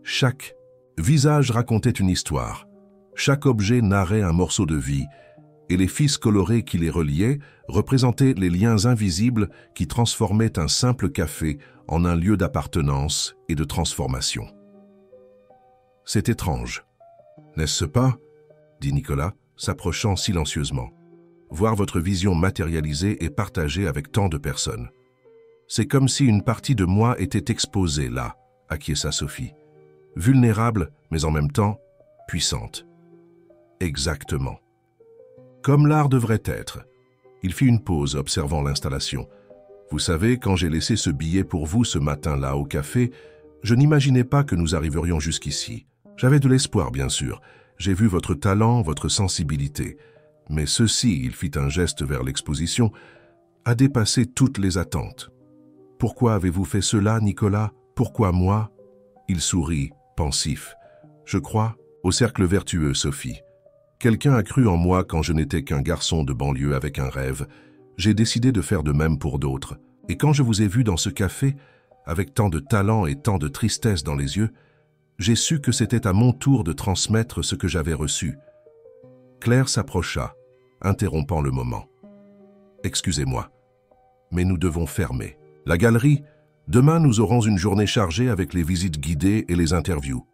Speaker 1: Chaque visage racontait une histoire, chaque objet narrait un morceau de vie, et les fils colorés qui les reliaient représentaient les liens invisibles qui transformaient un simple café en un lieu d'appartenance et de transformation. « C'est étrange, n'est-ce pas ?» dit Nicolas, s'approchant silencieusement. « Voir votre vision matérialisée et partagée avec tant de personnes. C'est comme si une partie de moi était exposée là, » acquiesça Sophie. « Vulnérable, mais en même temps, puissante. » Exactement. Comme l'art devrait être. Il fit une pause, observant l'installation. « Vous savez, quand j'ai laissé ce billet pour vous ce matin-là au café, je n'imaginais pas que nous arriverions jusqu'ici. J'avais de l'espoir, bien sûr. J'ai vu votre talent, votre sensibilité. Mais ceci, il fit un geste vers l'exposition, a dépassé toutes les attentes. Pourquoi avez-vous fait cela, Nicolas? Pourquoi moi? » Il sourit, pensif. « Je crois au cercle vertueux, Sophie. Quelqu'un a cru en moi quand je n'étais qu'un garçon de banlieue avec un rêve. J'ai décidé de faire de même pour d'autres. Et quand je vous ai vu dans ce café, avec tant de talent et tant de tristesse dans les yeux, j'ai su que c'était à mon tour de transmettre ce que j'avais reçu. » Claire s'approcha, interrompant le moment. « Excusez-moi, mais nous devons fermer. La galerie, demain nous aurons une journée chargée avec les visites guidées et les interviews.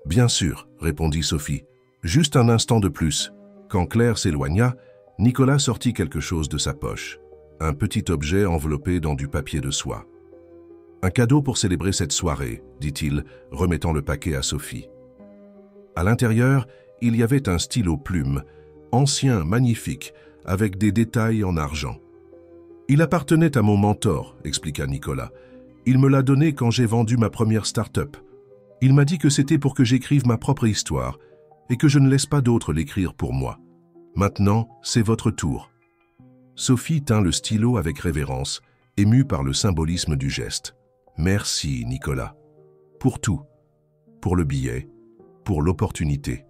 Speaker 1: Bien sûr, répondit Sophie. Juste un instant de plus. Quand Claire s'éloigna, Nicolas sortit quelque chose de sa poche. Un petit objet enveloppé dans du papier de soie. Un cadeau pour célébrer cette soirée, dit-il, remettant le paquet à Sophie. À l'intérieur, il y avait un stylo plume, ancien, magnifique, avec des détails en argent. Il appartenait à mon mentor, expliqua Nicolas. Il me l'a donné quand j'ai vendu ma première start-up. Il m'a dit que c'était pour que j'écrive ma propre histoire et que je ne laisse pas d'autres l'écrire pour moi. Maintenant, c'est votre tour. Sophie tint le stylo avec révérence, émue par le symbolisme du geste. Merci, Nicolas. Pour tout. Pour le billet, pour l'opportunité.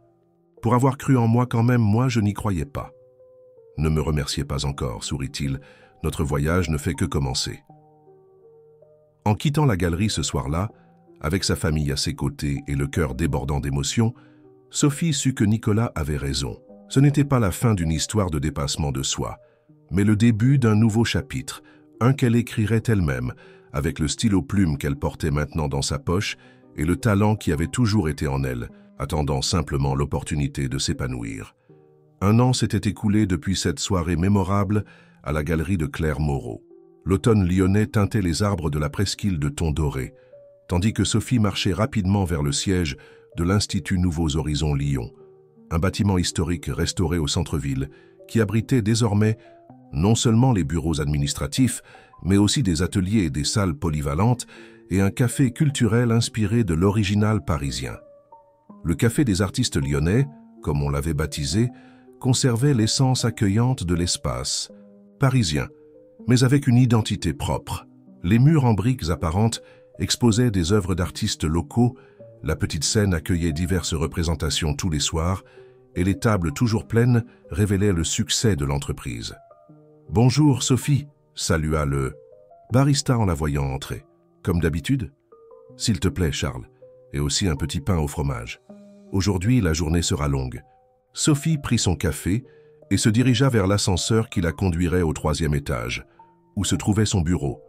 Speaker 1: Pour avoir cru en moi quand même, moi je n'y croyais pas. Ne me remerciez pas encore, sourit-il. Notre voyage ne fait que commencer. En quittant la galerie ce soir-là, avec sa famille à ses côtés et le cœur débordant d'émotion, Sophie sut que Nicolas avait raison. Ce n'était pas la fin d'une histoire de dépassement de soi, mais le début d'un nouveau chapitre, un qu'elle écrirait elle-même, avec le stylo plume qu'elle portait maintenant dans sa poche et le talent qui avait toujours été en elle, attendant simplement l'opportunité de s'épanouir. 1 an s'était écoulé depuis cette soirée mémorable à la galerie de Claire Moreau. L'automne lyonnais teintait les arbres de la presqu'île de tons dorés, tandis que Sophie marchait rapidement vers le siège de l'Institut Nouveaux Horizons Lyon, un bâtiment historique restauré au centre-ville qui abritait désormais non seulement les bureaux administratifs, mais aussi des ateliers et des salles polyvalentes et un café culturel inspiré de l'original parisien. Le Café des artistes lyonnais, comme on l'avait baptisé, conservait l'essence accueillante de l'espace, parisien, mais avec une identité propre. Les murs en briques apparentes exposaient des œuvres d'artistes locaux, la petite scène accueillait diverses représentations tous les soirs, et les tables toujours pleines révélaient le succès de l'entreprise. « Bonjour, Sophie », salua le barista en la voyant entrer. « Comme d'habitude ?»« S'il te plaît, Charles, et aussi un petit pain au fromage. Aujourd'hui, la journée sera longue. » Sophie prit son café et se dirigea vers l'ascenseur qui la conduirait au 3e étage, où se trouvait son bureau,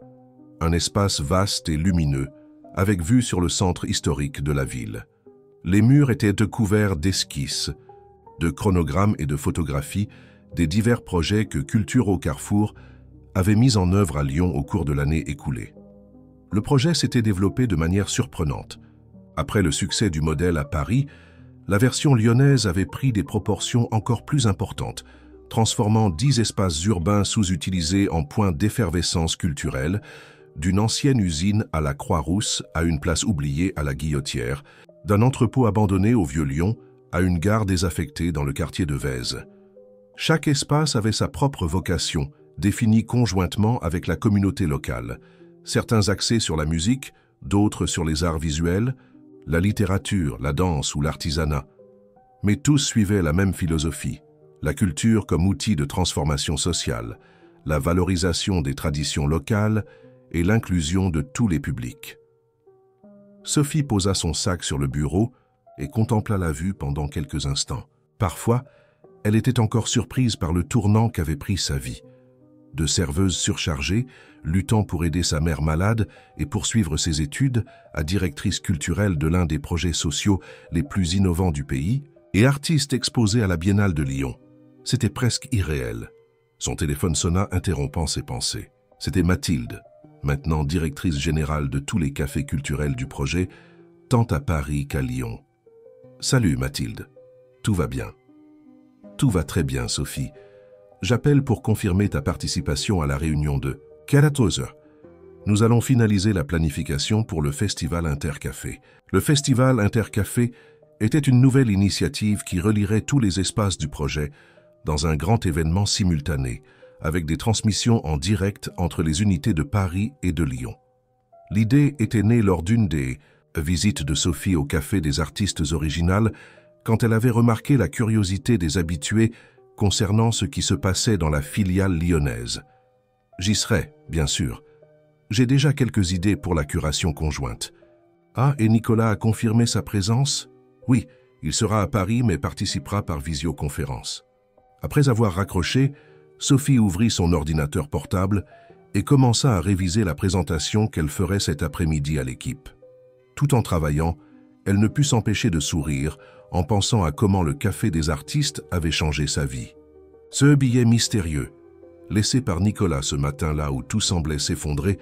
Speaker 1: un espace vaste et lumineux, avec vue sur le centre historique de la ville. Les murs étaient couverts d'esquisses, de chronogrammes et de photographies des divers projets que Culture au Carrefour avait mis en œuvre à Lyon au cours de l'année écoulée. Le projet s'était développé de manière surprenante. Après le succès du modèle à Paris, la version lyonnaise avait pris des proportions encore plus importantes, transformant 10 espaces urbains sous-utilisés en points d'effervescence culturelle, d'une ancienne usine à la Croix-Rousse à une place oubliée à la Guillotière, d'un entrepôt abandonné au Vieux-Lyon à une gare désaffectée dans le quartier de Vaise. Chaque espace avait sa propre vocation, définie conjointement avec la communauté locale, certains axés sur la musique, d'autres sur les arts visuels, la littérature, la danse ou l'artisanat. Mais tous suivaient la même philosophie, la culture comme outil de transformation sociale, la valorisation des traditions locales et l'inclusion de tous les publics. Sophie posa son sac sur le bureau et contempla la vue pendant quelques instants. Parfois, elle était encore surprise par le tournant qu'avait pris sa vie. De serveuse surchargée, luttant pour aider sa mère malade et poursuivre ses études, à directrice culturelle de l'un des projets sociaux les plus innovants du pays, et artiste exposée à la Biennale de Lyon. C'était presque irréel. Son téléphone sonna, interrompant ses pensées. C'était Mathilde, maintenant directrice générale de tous les cafés culturels du projet, tant à Paris qu'à Lyon. « Salut Mathilde, tout va bien ?»« Tout va très bien, Sophie. J'appelle pour confirmer ta participation à la réunion de 14 heures. Nous allons finaliser la planification pour le Festival Intercafé. Le Festival Intercafé était une nouvelle initiative qui relierait tous les espaces du projet dans un grand événement simultané, avec des transmissions en direct entre les unités de Paris et de Lyon. L'idée était née lors d'une des visites de Sophie au Café des artistes originales, quand elle avait remarqué la curiosité des habitués concernant ce qui se passait dans la filiale lyonnaise. J'y serai, bien sûr. J'ai déjà quelques idées pour la curation conjointe. Ah, et Nicolas a confirmé sa présence? Oui, il sera à Paris mais participera par visioconférence. Après avoir raccroché, Sophie ouvrit son ordinateur portable et commença à réviser la présentation qu'elle ferait cet après-midi à l'équipe. Tout en travaillant, elle ne put s'empêcher de sourire en pensant à comment le café des artistes avait changé sa vie. Ce billet mystérieux, laissé par Nicolas ce matin-là où tout semblait s'effondrer,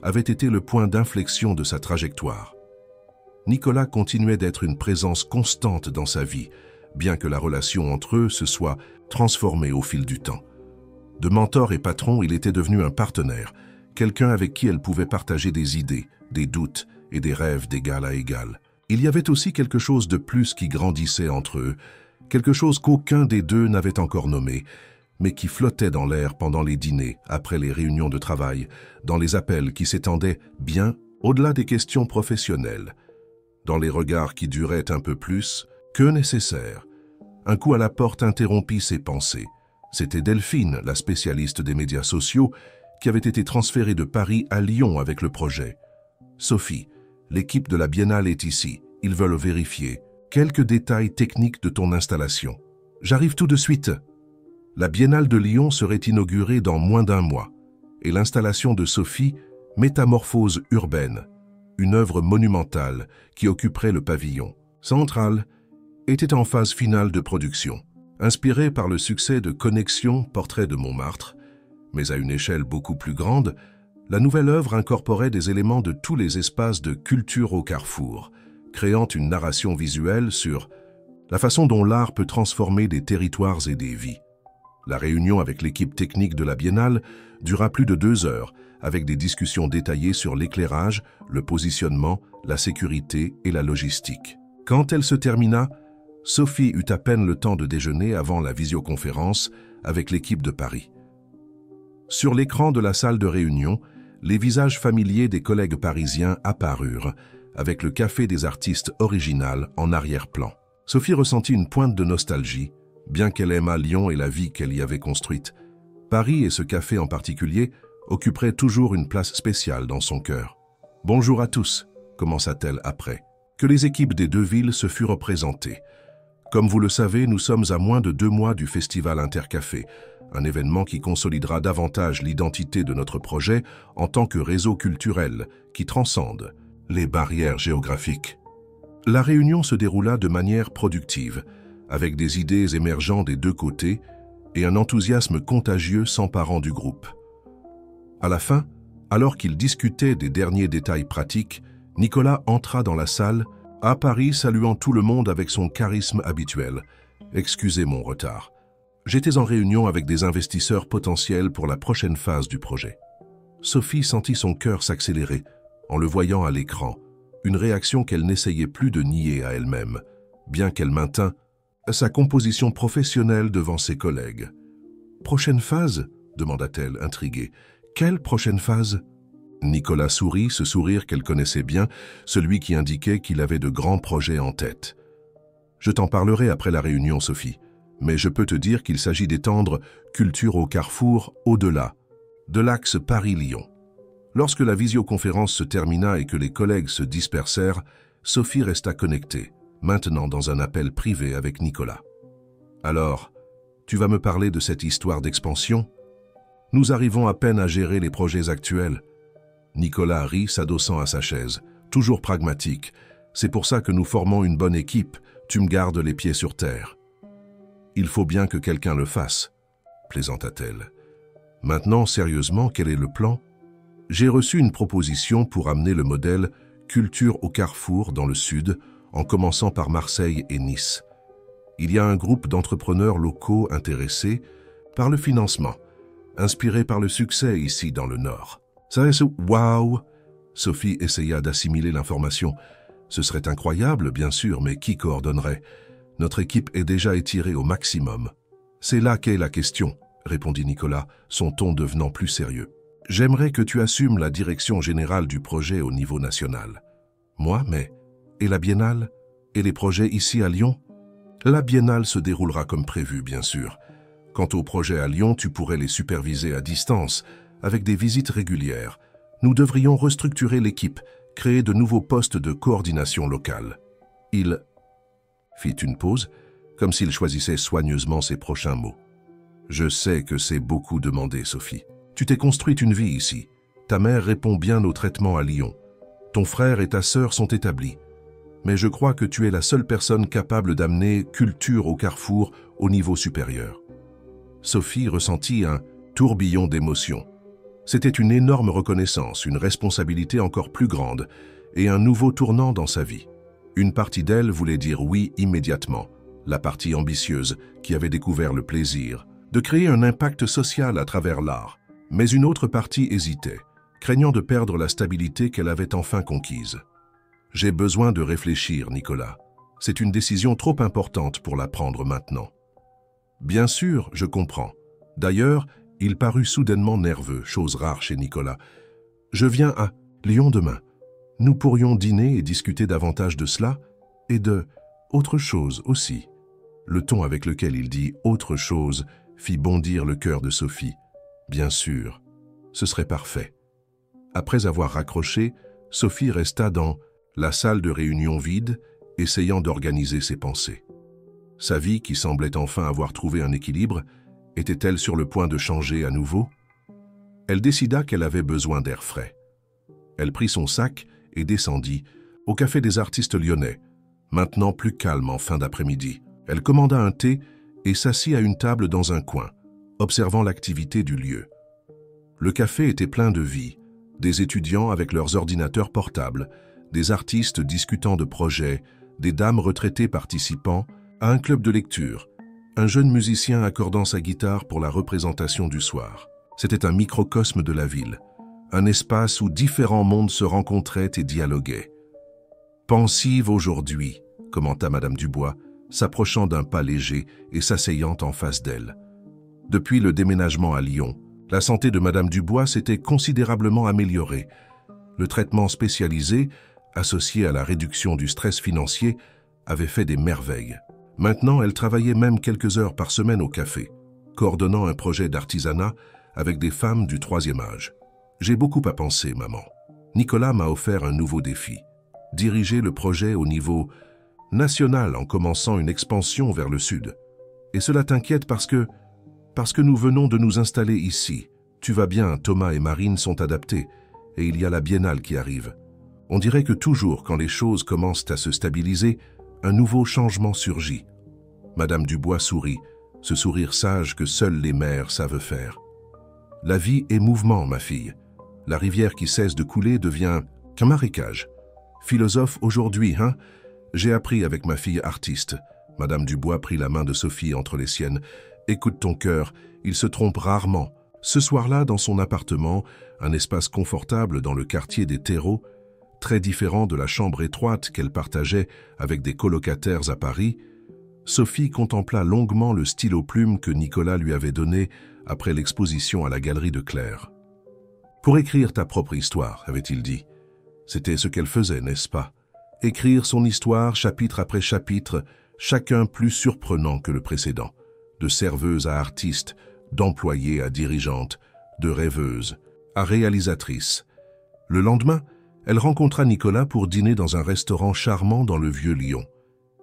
Speaker 1: avait été le point d'inflexion de sa trajectoire. Nicolas continuait d'être une présence constante dans sa vie, bien que la relation entre eux se soit transformée au fil du temps. De mentor et patron, il était devenu un partenaire, quelqu'un avec qui elle pouvait partager des idées, des doutes et des rêves d'égal à égal. Il y avait aussi quelque chose de plus qui grandissait entre eux, quelque chose qu'aucun des deux n'avait encore nommé, mais qui flottait dans l'air pendant les dîners, après les réunions de travail, dans les appels qui s'étendaient bien au-delà des questions professionnelles, dans les regards qui duraient un peu plus que nécessaire. Un coup à la porte interrompit ses pensées. C'était Delphine, la spécialiste des médias sociaux, qui avait été transférée de Paris à Lyon avec le projet. « Sophie, l'équipe de la Biennale est ici. Ils veulent vérifier quelques détails techniques de ton installation. J'arrive tout de suite. » La Biennale de Lyon serait inaugurée dans moins d'un mois, et l'installation de Sophie, Métamorphose urbaine, une œuvre monumentale qui occuperait le pavillon central, était en phase finale de production. Inspirée par le succès de Connexion, portrait de Montmartre, mais à une échelle beaucoup plus grande, la nouvelle œuvre incorporait des éléments de tous les espaces de culture au carrefour, créant une narration visuelle sur la façon dont l'art peut transformer des territoires et des vies. La réunion avec l'équipe technique de la Biennale dura plus de 2 heures, avec des discussions détaillées sur l'éclairage, le positionnement, la sécurité et la logistique. Quand elle se termina, Sophie eut à peine le temps de déjeuner avant la visioconférence avec l'équipe de Paris. Sur l'écran de la salle de réunion, les visages familiers des collègues parisiens apparurent, avec le café des artistes original en arrière-plan. Sophie ressentit une pointe de nostalgie, bien qu'elle aimât Lyon et la vie qu'elle y avait construite. Paris, et ce café en particulier, occuperaient toujours une place spéciale dans son cœur. « Bonjour à tous », commença-t-elle après, que les équipes des 2 villes se furent représentées. Comme vous le savez, nous sommes à moins de 2 mois du Festival Intercafé, un événement qui consolidera davantage l'identité de notre projet en tant que réseau culturel qui transcende les barrières géographiques. La réunion se déroula de manière productive, avec des idées émergeant des 2 côtés et un enthousiasme contagieux s'emparant du groupe. À la fin, alors qu'ils discutaient des derniers détails pratiques, Nicolas entra dans la salle, à Paris saluant tout le monde avec son charisme habituel. « Excusez mon retard. J'étais en réunion avec des investisseurs potentiels pour la prochaine phase du projet. » Sophie sentit son cœur s'accélérer en le voyant à l'écran, une réaction qu'elle n'essayait plus de nier à elle-même, bien qu'elle maintint sa composition professionnelle devant ses collègues. « Prochaine phase ?» demanda-t-elle, intriguée. « Quelle prochaine phase ?» Nicolas sourit, ce sourire qu'elle connaissait bien, celui qui indiquait qu'il avait de grands projets en tête. « Je t'en parlerai après la réunion, Sophie, mais je peux te dire qu'il s'agit d'étendre Culture au Carrefour au-delà de l'axe Paris-Lyon. » Lorsque la visioconférence se termina et que les collègues se dispersèrent, Sophie resta connectée, maintenant dans un appel privé avec Nicolas. « Alors, tu vas me parler de cette histoire d'expansion ? Nous arrivons à peine à gérer les projets actuels. » Nicolas rit, s'adossant à sa chaise, toujours pragmatique. « C'est pour ça que nous formons une bonne équipe, tu me gardes les pieds sur terre. »« Il faut bien que quelqu'un le fasse, » plaisanta-t-elle. « Maintenant, sérieusement, quel est le plan ? J'ai reçu une proposition pour amener le modèle Culture au Carrefour dans le Sud, en commençant par Marseille et Nice. Il y a un groupe d'entrepreneurs locaux intéressés par le financement, inspiré par le succès ici dans le Nord. » Ça est waouh! Sophie essaya d'assimiler l'information. Ce serait incroyable, bien sûr, mais qui coordonnerait? Notre équipe est déjà étirée au maximum. C'est là qu'est la question, répondit Nicolas, son ton devenant plus sérieux. J'aimerais que tu assumes la direction générale du projet au niveau national. Moi, mais... Et la Biennale? Et les projets ici à Lyon? La Biennale se déroulera comme prévu, bien sûr. Quant aux projets à Lyon, tu pourrais les superviser à distance, avec des visites régulières. Nous devrions restructurer l'équipe, créer de nouveaux postes de coordination locale. Il fit une pause, comme s'il choisissait soigneusement ses prochains mots. Je sais que c'est beaucoup demandé, Sophie. Tu t'es construite une vie ici. Ta mère répond bien au traitement à Lyon. Ton frère et ta sœur sont établis. Mais je crois que tu es la seule personne capable d'amener culture au Carrefour au niveau supérieur. Sophie ressentit un tourbillon d'émotions. C'était une énorme reconnaissance, une responsabilité encore plus grande et un nouveau tournant dans sa vie. Une partie d'elle voulait dire oui immédiatement, la partie ambitieuse qui avait découvert le plaisir de créer un impact social à travers l'art. Mais une autre partie hésitait, craignant de perdre la stabilité qu'elle avait enfin conquise. « J'ai besoin de réfléchir, Nicolas. C'est une décision trop importante pour la prendre maintenant. » « Bien sûr, je comprends. D'ailleurs, il parut soudainement nerveux, chose rare chez Nicolas. « Je viens à Lyon demain. Nous pourrions dîner et discuter davantage de cela et de autre chose aussi. » Le ton avec lequel il dit « autre chose » fit bondir le cœur de Sophie. Bien sûr, ce serait parfait. Après avoir raccroché, Sophie resta dans la salle de réunion vide, essayant d'organiser ses pensées. Sa vie, qui semblait enfin avoir trouvé un équilibre, était-elle sur le point de changer à nouveau? Elle décida qu'elle avait besoin d'air frais. Elle prit son sac et descendit au Café des Artistes lyonnais, maintenant plus calme en fin d'après-midi. Elle commanda un thé et s'assit à une table dans un coin, observant l'activité du lieu. Le café était plein de vie, des étudiants avec leurs ordinateurs portables, des artistes discutant de projets, des dames retraitées participant à un club de lecture, un jeune musicien accordant sa guitare pour la représentation du soir. C'était un microcosme de la ville, un espace où différents mondes se rencontraient et dialoguaient. « Pensive aujourd'hui », commenta Madame Dubois, s'approchant d'un pas léger et s'asseyant en face d'elle. Depuis le déménagement à Lyon, la santé de Madame Dubois s'était considérablement améliorée. Le traitement spécialisé, associé à la réduction du stress financier, avait fait des merveilles. Maintenant, elle travaillait même quelques heures par semaine au café, coordonnant un projet d'artisanat avec des femmes du 3e âge. J'ai beaucoup à penser, maman. Nicolas m'a offert un nouveau défi. Diriger le projet au niveau national en commençant une expansion vers le sud. Et cela t'inquiète parce que nous venons de nous installer ici. Tu vas bien, Thomas et Marine sont adaptés, et il y a la biennale qui arrive. On dirait que toujours quand les choses commencent à se stabiliser, un nouveau changement surgit. Madame Dubois sourit, ce sourire sage que seules les mères savent faire. La vie est mouvement, ma fille. La rivière qui cesse de couler devient qu'un marécage. Philosophe aujourd'hui, hein? J'ai appris avec ma fille artiste. Madame Dubois prit la main de Sophie entre les siennes. Écoute ton cœur, il se trompe rarement. Ce soir-là, dans son appartement, un espace confortable dans le quartier des terreaux, très différent de la chambre étroite qu'elle partageait avec des colocataires à Paris, Sophie contempla longuement le stylo-plume que Nicolas lui avait donné après l'exposition à la galerie de Claire. « Pour écrire ta propre histoire, avait-il dit. C'était ce qu'elle faisait, n'est-ce pas? Écrire son histoire chapitre après chapitre, chacun plus surprenant que le précédent, de serveuse à artiste, d'employée à dirigeante, de rêveuse à réalisatrice. Le lendemain, elle rencontra Nicolas pour dîner dans un restaurant charmant dans le vieux Lyon.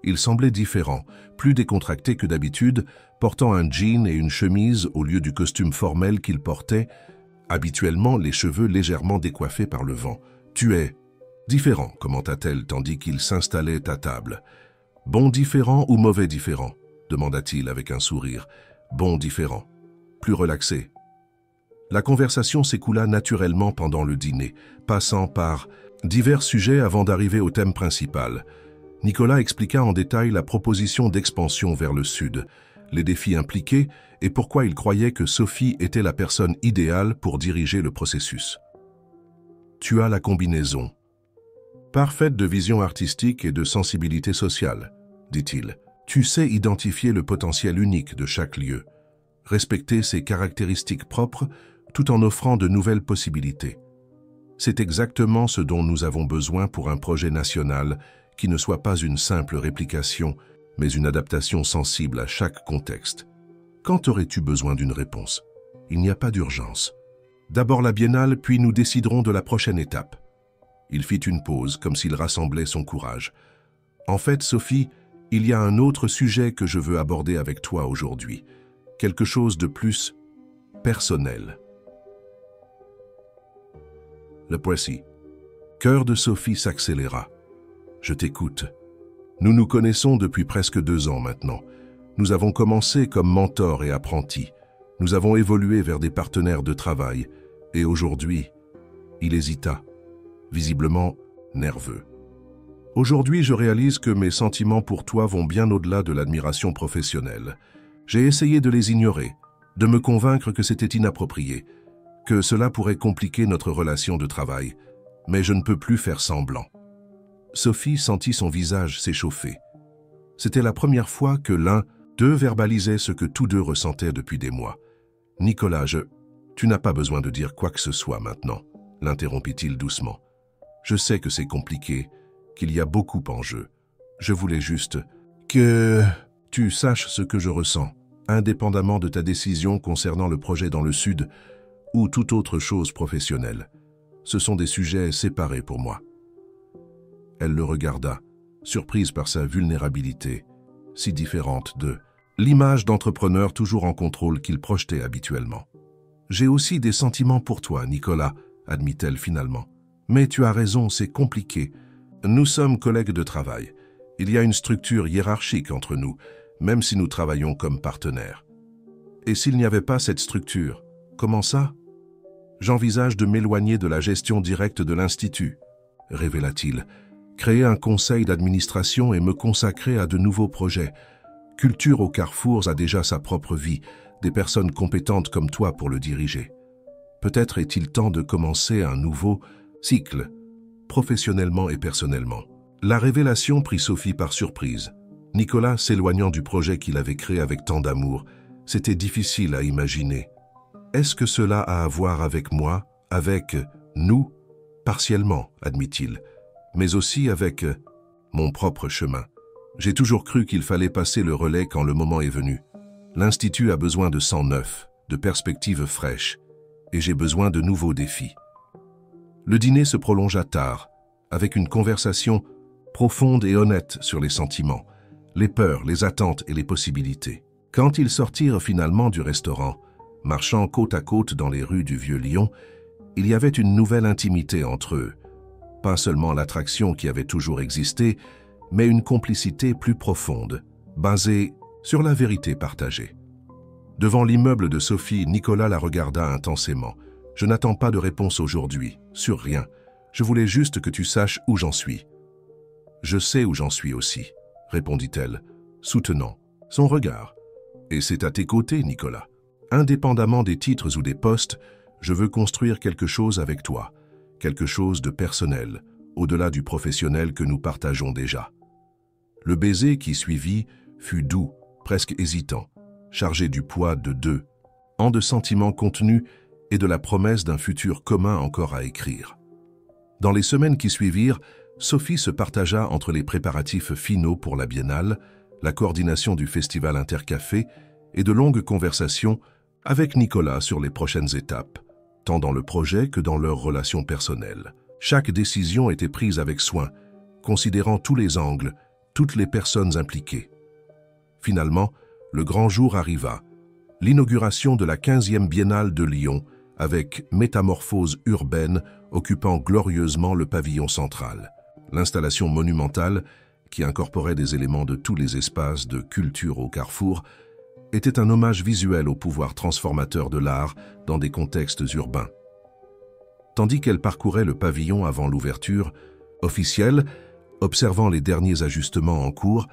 Speaker 1: Il semblait différent, plus décontracté que d'habitude, portant un jean et une chemise au lieu du costume formel qu'il portait, habituellement les cheveux légèrement décoiffés par le vent. « Tu es différent », commenta-t-elle tandis qu'il s'installait à table. « Bon différent ou mauvais différent ?» demanda-t-il avec un sourire. « Bon différent. Plus relaxé. » La conversation s'écoula naturellement pendant le dîner, passant par divers sujets avant d'arriver au thème principal. Nicolas expliqua en détail la proposition d'expansion vers le sud, les défis impliqués et pourquoi il croyait que Sophie était la personne idéale pour diriger le processus. « Tu as la combinaison parfaite de vision artistique et de sensibilité sociale, dit-il. Tu sais identifier le potentiel unique de chaque lieu, respecter ses caractéristiques propres tout en offrant de nouvelles possibilités. C'est exactement ce dont nous avons besoin pour un projet national qui ne soit pas une simple réplication, mais une adaptation sensible à chaque contexte. Quand aurais-tu besoin d'une réponse? Il n'y a pas d'urgence. D'abord la biennale, puis nous déciderons de la prochaine étape. » Il fit une pause, comme s'il rassemblait son courage. « En fait, Sophie, il y a un autre sujet que je veux aborder avec toi aujourd'hui. quelque chose de plus personnel. Le voici. Cœur de Sophie s'accéléra. Je t'écoute. Nous nous connaissons depuis presque 2 ans maintenant. Nous avons commencé comme mentors et apprentis. Nous avons évolué vers des partenaires de travail. Et aujourd'hui, il hésita, visiblement nerveux. Aujourd'hui, je réalise que mes sentiments pour toi vont bien au-delà de l'admiration professionnelle. J'ai essayé de les ignorer, de me convaincre que c'était inapproprié, que cela pourrait compliquer notre relation de travail, mais je ne peux plus faire semblant. Sophie sentit son visage s'échauffer. C'était la première fois que l'un d'eux verbalisait ce que tous deux ressentaient depuis des mois. « Nicolas, tu n'as pas besoin de dire quoi que ce soit maintenant, » l'interrompit-il doucement. « Je sais que c'est compliqué, qu'il y a beaucoup en jeu. Je voulais juste que tu saches ce que je ressens, indépendamment de ta décision concernant le projet dans le Sud ou toute autre chose professionnelle. Ce sont des sujets séparés pour moi. » Elle le regarda, surprise par sa vulnérabilité, si différente de l'image d'entrepreneur toujours en contrôle qu'il projetait habituellement. « J'ai aussi des sentiments pour toi, Nicolas, » admit-elle finalement. « Mais tu as raison, c'est compliqué. Nous sommes collègues de travail. Il y a une structure hiérarchique entre nous, même si nous travaillons comme partenaires. Et s'il n'y avait pas cette structure, comment ça? J'envisage de m'éloigner de la gestion directe de l'Institut, révéla-t-il, créer un conseil d'administration et me consacrer à de nouveaux projets. Culture au Carrefour a déjà sa propre vie, des personnes compétentes comme toi pour le diriger. Peut-être est-il temps de commencer un nouveau cycle, professionnellement et personnellement. » La révélation prit Sophie par surprise. Nicolas s'éloignant du projet qu'il avait créé avec tant d'amour, c'était difficile à imaginer. Est-ce que cela a à voir avec moi, avec nous? Partiellement, admit-il, mais aussi avec mon propre chemin. J'ai toujours cru qu'il fallait passer le relais quand le moment est venu. L'Institut a besoin de sang neuf, de perspectives fraîches, et j'ai besoin de nouveaux défis. Le dîner se prolongea tard, avec une conversation profonde et honnête sur les sentiments, les peurs, les attentes et les possibilités. Quand ils sortirent finalement du restaurant, marchant côte à côte dans les rues du Vieux-Lyon, il y avait une nouvelle intimité entre eux. Pas seulement l'attraction qui avait toujours existé, mais une complicité plus profonde, basée sur la vérité partagée. Devant l'immeuble de Sophie, Nicolas la regarda intensément. « Je n'attends pas de réponse aujourd'hui, sur rien. Je voulais juste que tu saches où j'en suis. »« Je sais où j'en suis aussi, » répondit-elle, soutenant son regard. « Et c'est à tes côtés, Nicolas. Indépendamment des titres ou des postes, je veux construire quelque chose avec toi, quelque chose de personnel, au-delà du professionnel que nous partageons déjà. » Le baiser qui suivit fut doux, presque hésitant, chargé du poids de 2 ans de sentiments contenus et de la promesse d'un futur commun encore à écrire. Dans les semaines qui suivirent, Sophie se partagea entre les préparatifs finaux pour la biennale, la coordination du festival Intercafé et de longues conversations avec Nicolas sur les prochaines étapes, tant dans le projet que dans leurs relations personnelles. Chaque décision était prise avec soin, considérant tous les angles, toutes les personnes impliquées. Finalement, le grand jour arriva, l'inauguration de la 15e Biennale de Lyon, avec Métamorphose urbaine occupant glorieusement le pavillon central. L'installation monumentale, qui incorporait des éléments de tous les espaces de culture au Carrefour, était un hommage visuel au pouvoir transformateur de l'art dans des contextes urbains. Tandis qu'elle parcourait le pavillon avant l'ouverture officielle, observant les derniers ajustements en cours,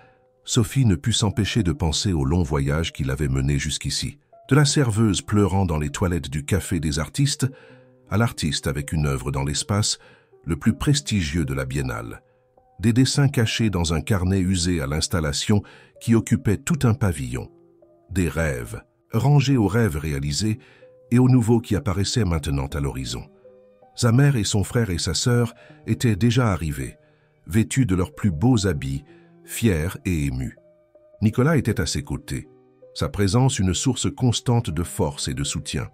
Speaker 1: Sophie ne put s'empêcher de penser au long voyage qui l'avait menée jusqu'ici. De la serveuse pleurant dans les toilettes du Café des Artistes, à l'artiste avec une œuvre dans l'espace, le plus prestigieux de la biennale. Des dessins cachés dans un carnet usé à l'installation qui occupait tout un pavillon. Des rêves, rangés aux rêves réalisés et aux nouveaux qui apparaissaient maintenant à l'horizon. Sa mère et son frère et sa sœur étaient déjà arrivés, vêtus de leurs plus beaux habits, fiers et émus. Nicolas était à ses côtés, sa présence une source constante de force et de soutien.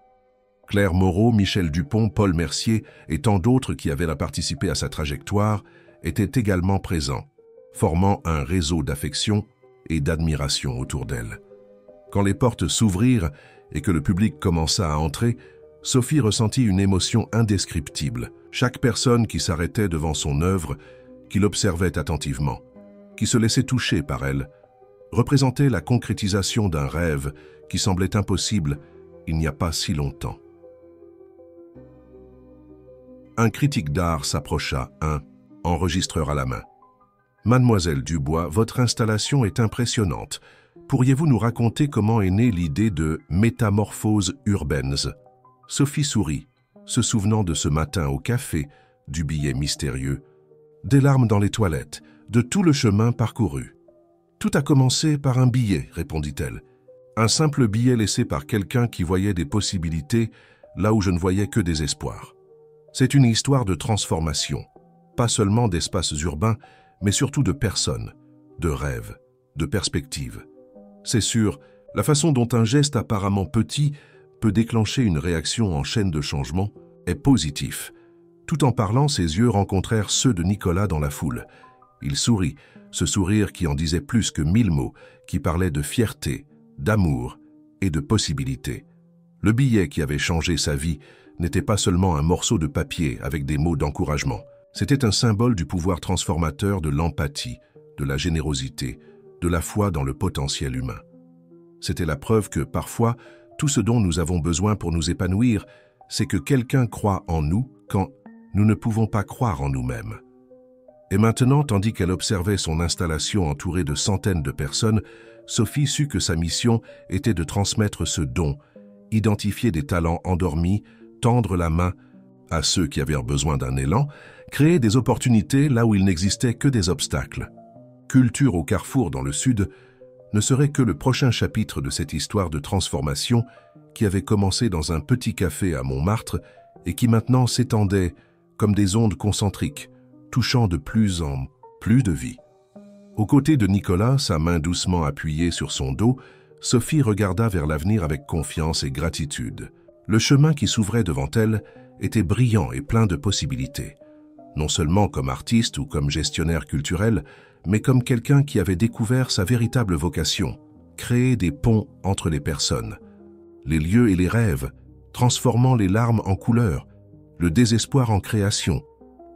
Speaker 1: Claire Moreau, Michel Dupont, Paul Mercier et tant d'autres qui avaient participé à sa trajectoire étaient également présents, formant un réseau d'affection et d'admiration autour d'elle. Quand les portes s'ouvrirent et que le public commença à entrer, Sophie ressentit une émotion indescriptible. Chaque personne qui s'arrêtait devant son œuvre, qui l'observait attentivement, qui se laissait toucher par elle, représentait la concrétisation d'un rêve qui semblait impossible il n'y a pas si longtemps. Un critique d'art s'approcha, un enregistreur à la main. « Mademoiselle Dubois, votre installation est impressionnante. Pourriez-vous nous raconter comment est née l'idée de métamorphoses urbaines ?» Sophie sourit, se souvenant de ce matin au café, du billet mystérieux, des larmes dans les toilettes, de tout le chemin parcouru. « Tout a commencé par un billet, répondit-elle. Un simple billet laissé par quelqu'un qui voyait des possibilités là où je ne voyais que des espoirs. C'est une histoire de transformation, pas seulement d'espaces urbains, mais surtout de personnes, de rêves, de perspectives. C'est sûr, la façon dont un geste apparemment petit peut déclencher une réaction en chaîne de changement est positif. » Tout en parlant, ses yeux rencontrèrent ceux de Nicolas dans la foule. Il sourit, ce sourire qui en disait plus que 1000 mots, qui parlait de fierté, d'amour et de possibilité. Le billet qui avait changé sa vie n'était pas seulement un morceau de papier avec des mots d'encouragement. C'était un symbole du pouvoir transformateur de l'empathie, de la générosité, de la foi dans le potentiel humain. C'était la preuve que, parfois, tout ce dont nous avons besoin pour nous épanouir, c'est que quelqu'un croit en nous quand nous ne pouvons pas croire en nous-mêmes. Et maintenant, tandis qu'elle observait son installation entourée de centaines de personnes, Sophie sut que sa mission était de transmettre ce don, identifier des talents endormis, tendre la main à ceux qui avaient besoin d'un élan, créer des opportunités là où il n'existait que des obstacles. Culture au Carrefour dans le Sud ne serait que le prochain chapitre de cette histoire de transformation qui avait commencé dans un petit café à Montmartre et qui maintenant s'étendait comme des ondes concentriques, touchant de plus en plus de vie. Aux côtés de Nicolas, sa main doucement appuyée sur son dos, Sophie regarda vers l'avenir avec confiance et gratitude. Le chemin qui s'ouvrait devant elle était brillant et plein de possibilités. Non seulement comme artiste ou comme gestionnaire culturel, mais comme quelqu'un qui avait découvert sa véritable vocation, créer des ponts entre les personnes, les lieux et les rêves, transformant les larmes en couleurs, le désespoir en création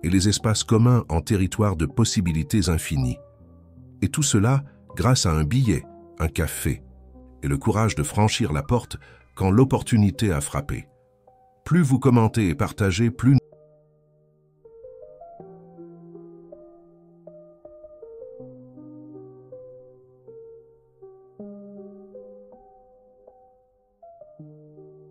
Speaker 1: et les espaces communs en territoire de possibilités infinies. Et tout cela grâce à un billet, un café, et le courage de franchir la porte quand l'opportunité a frappé. Plus vous commentez et partagez, plus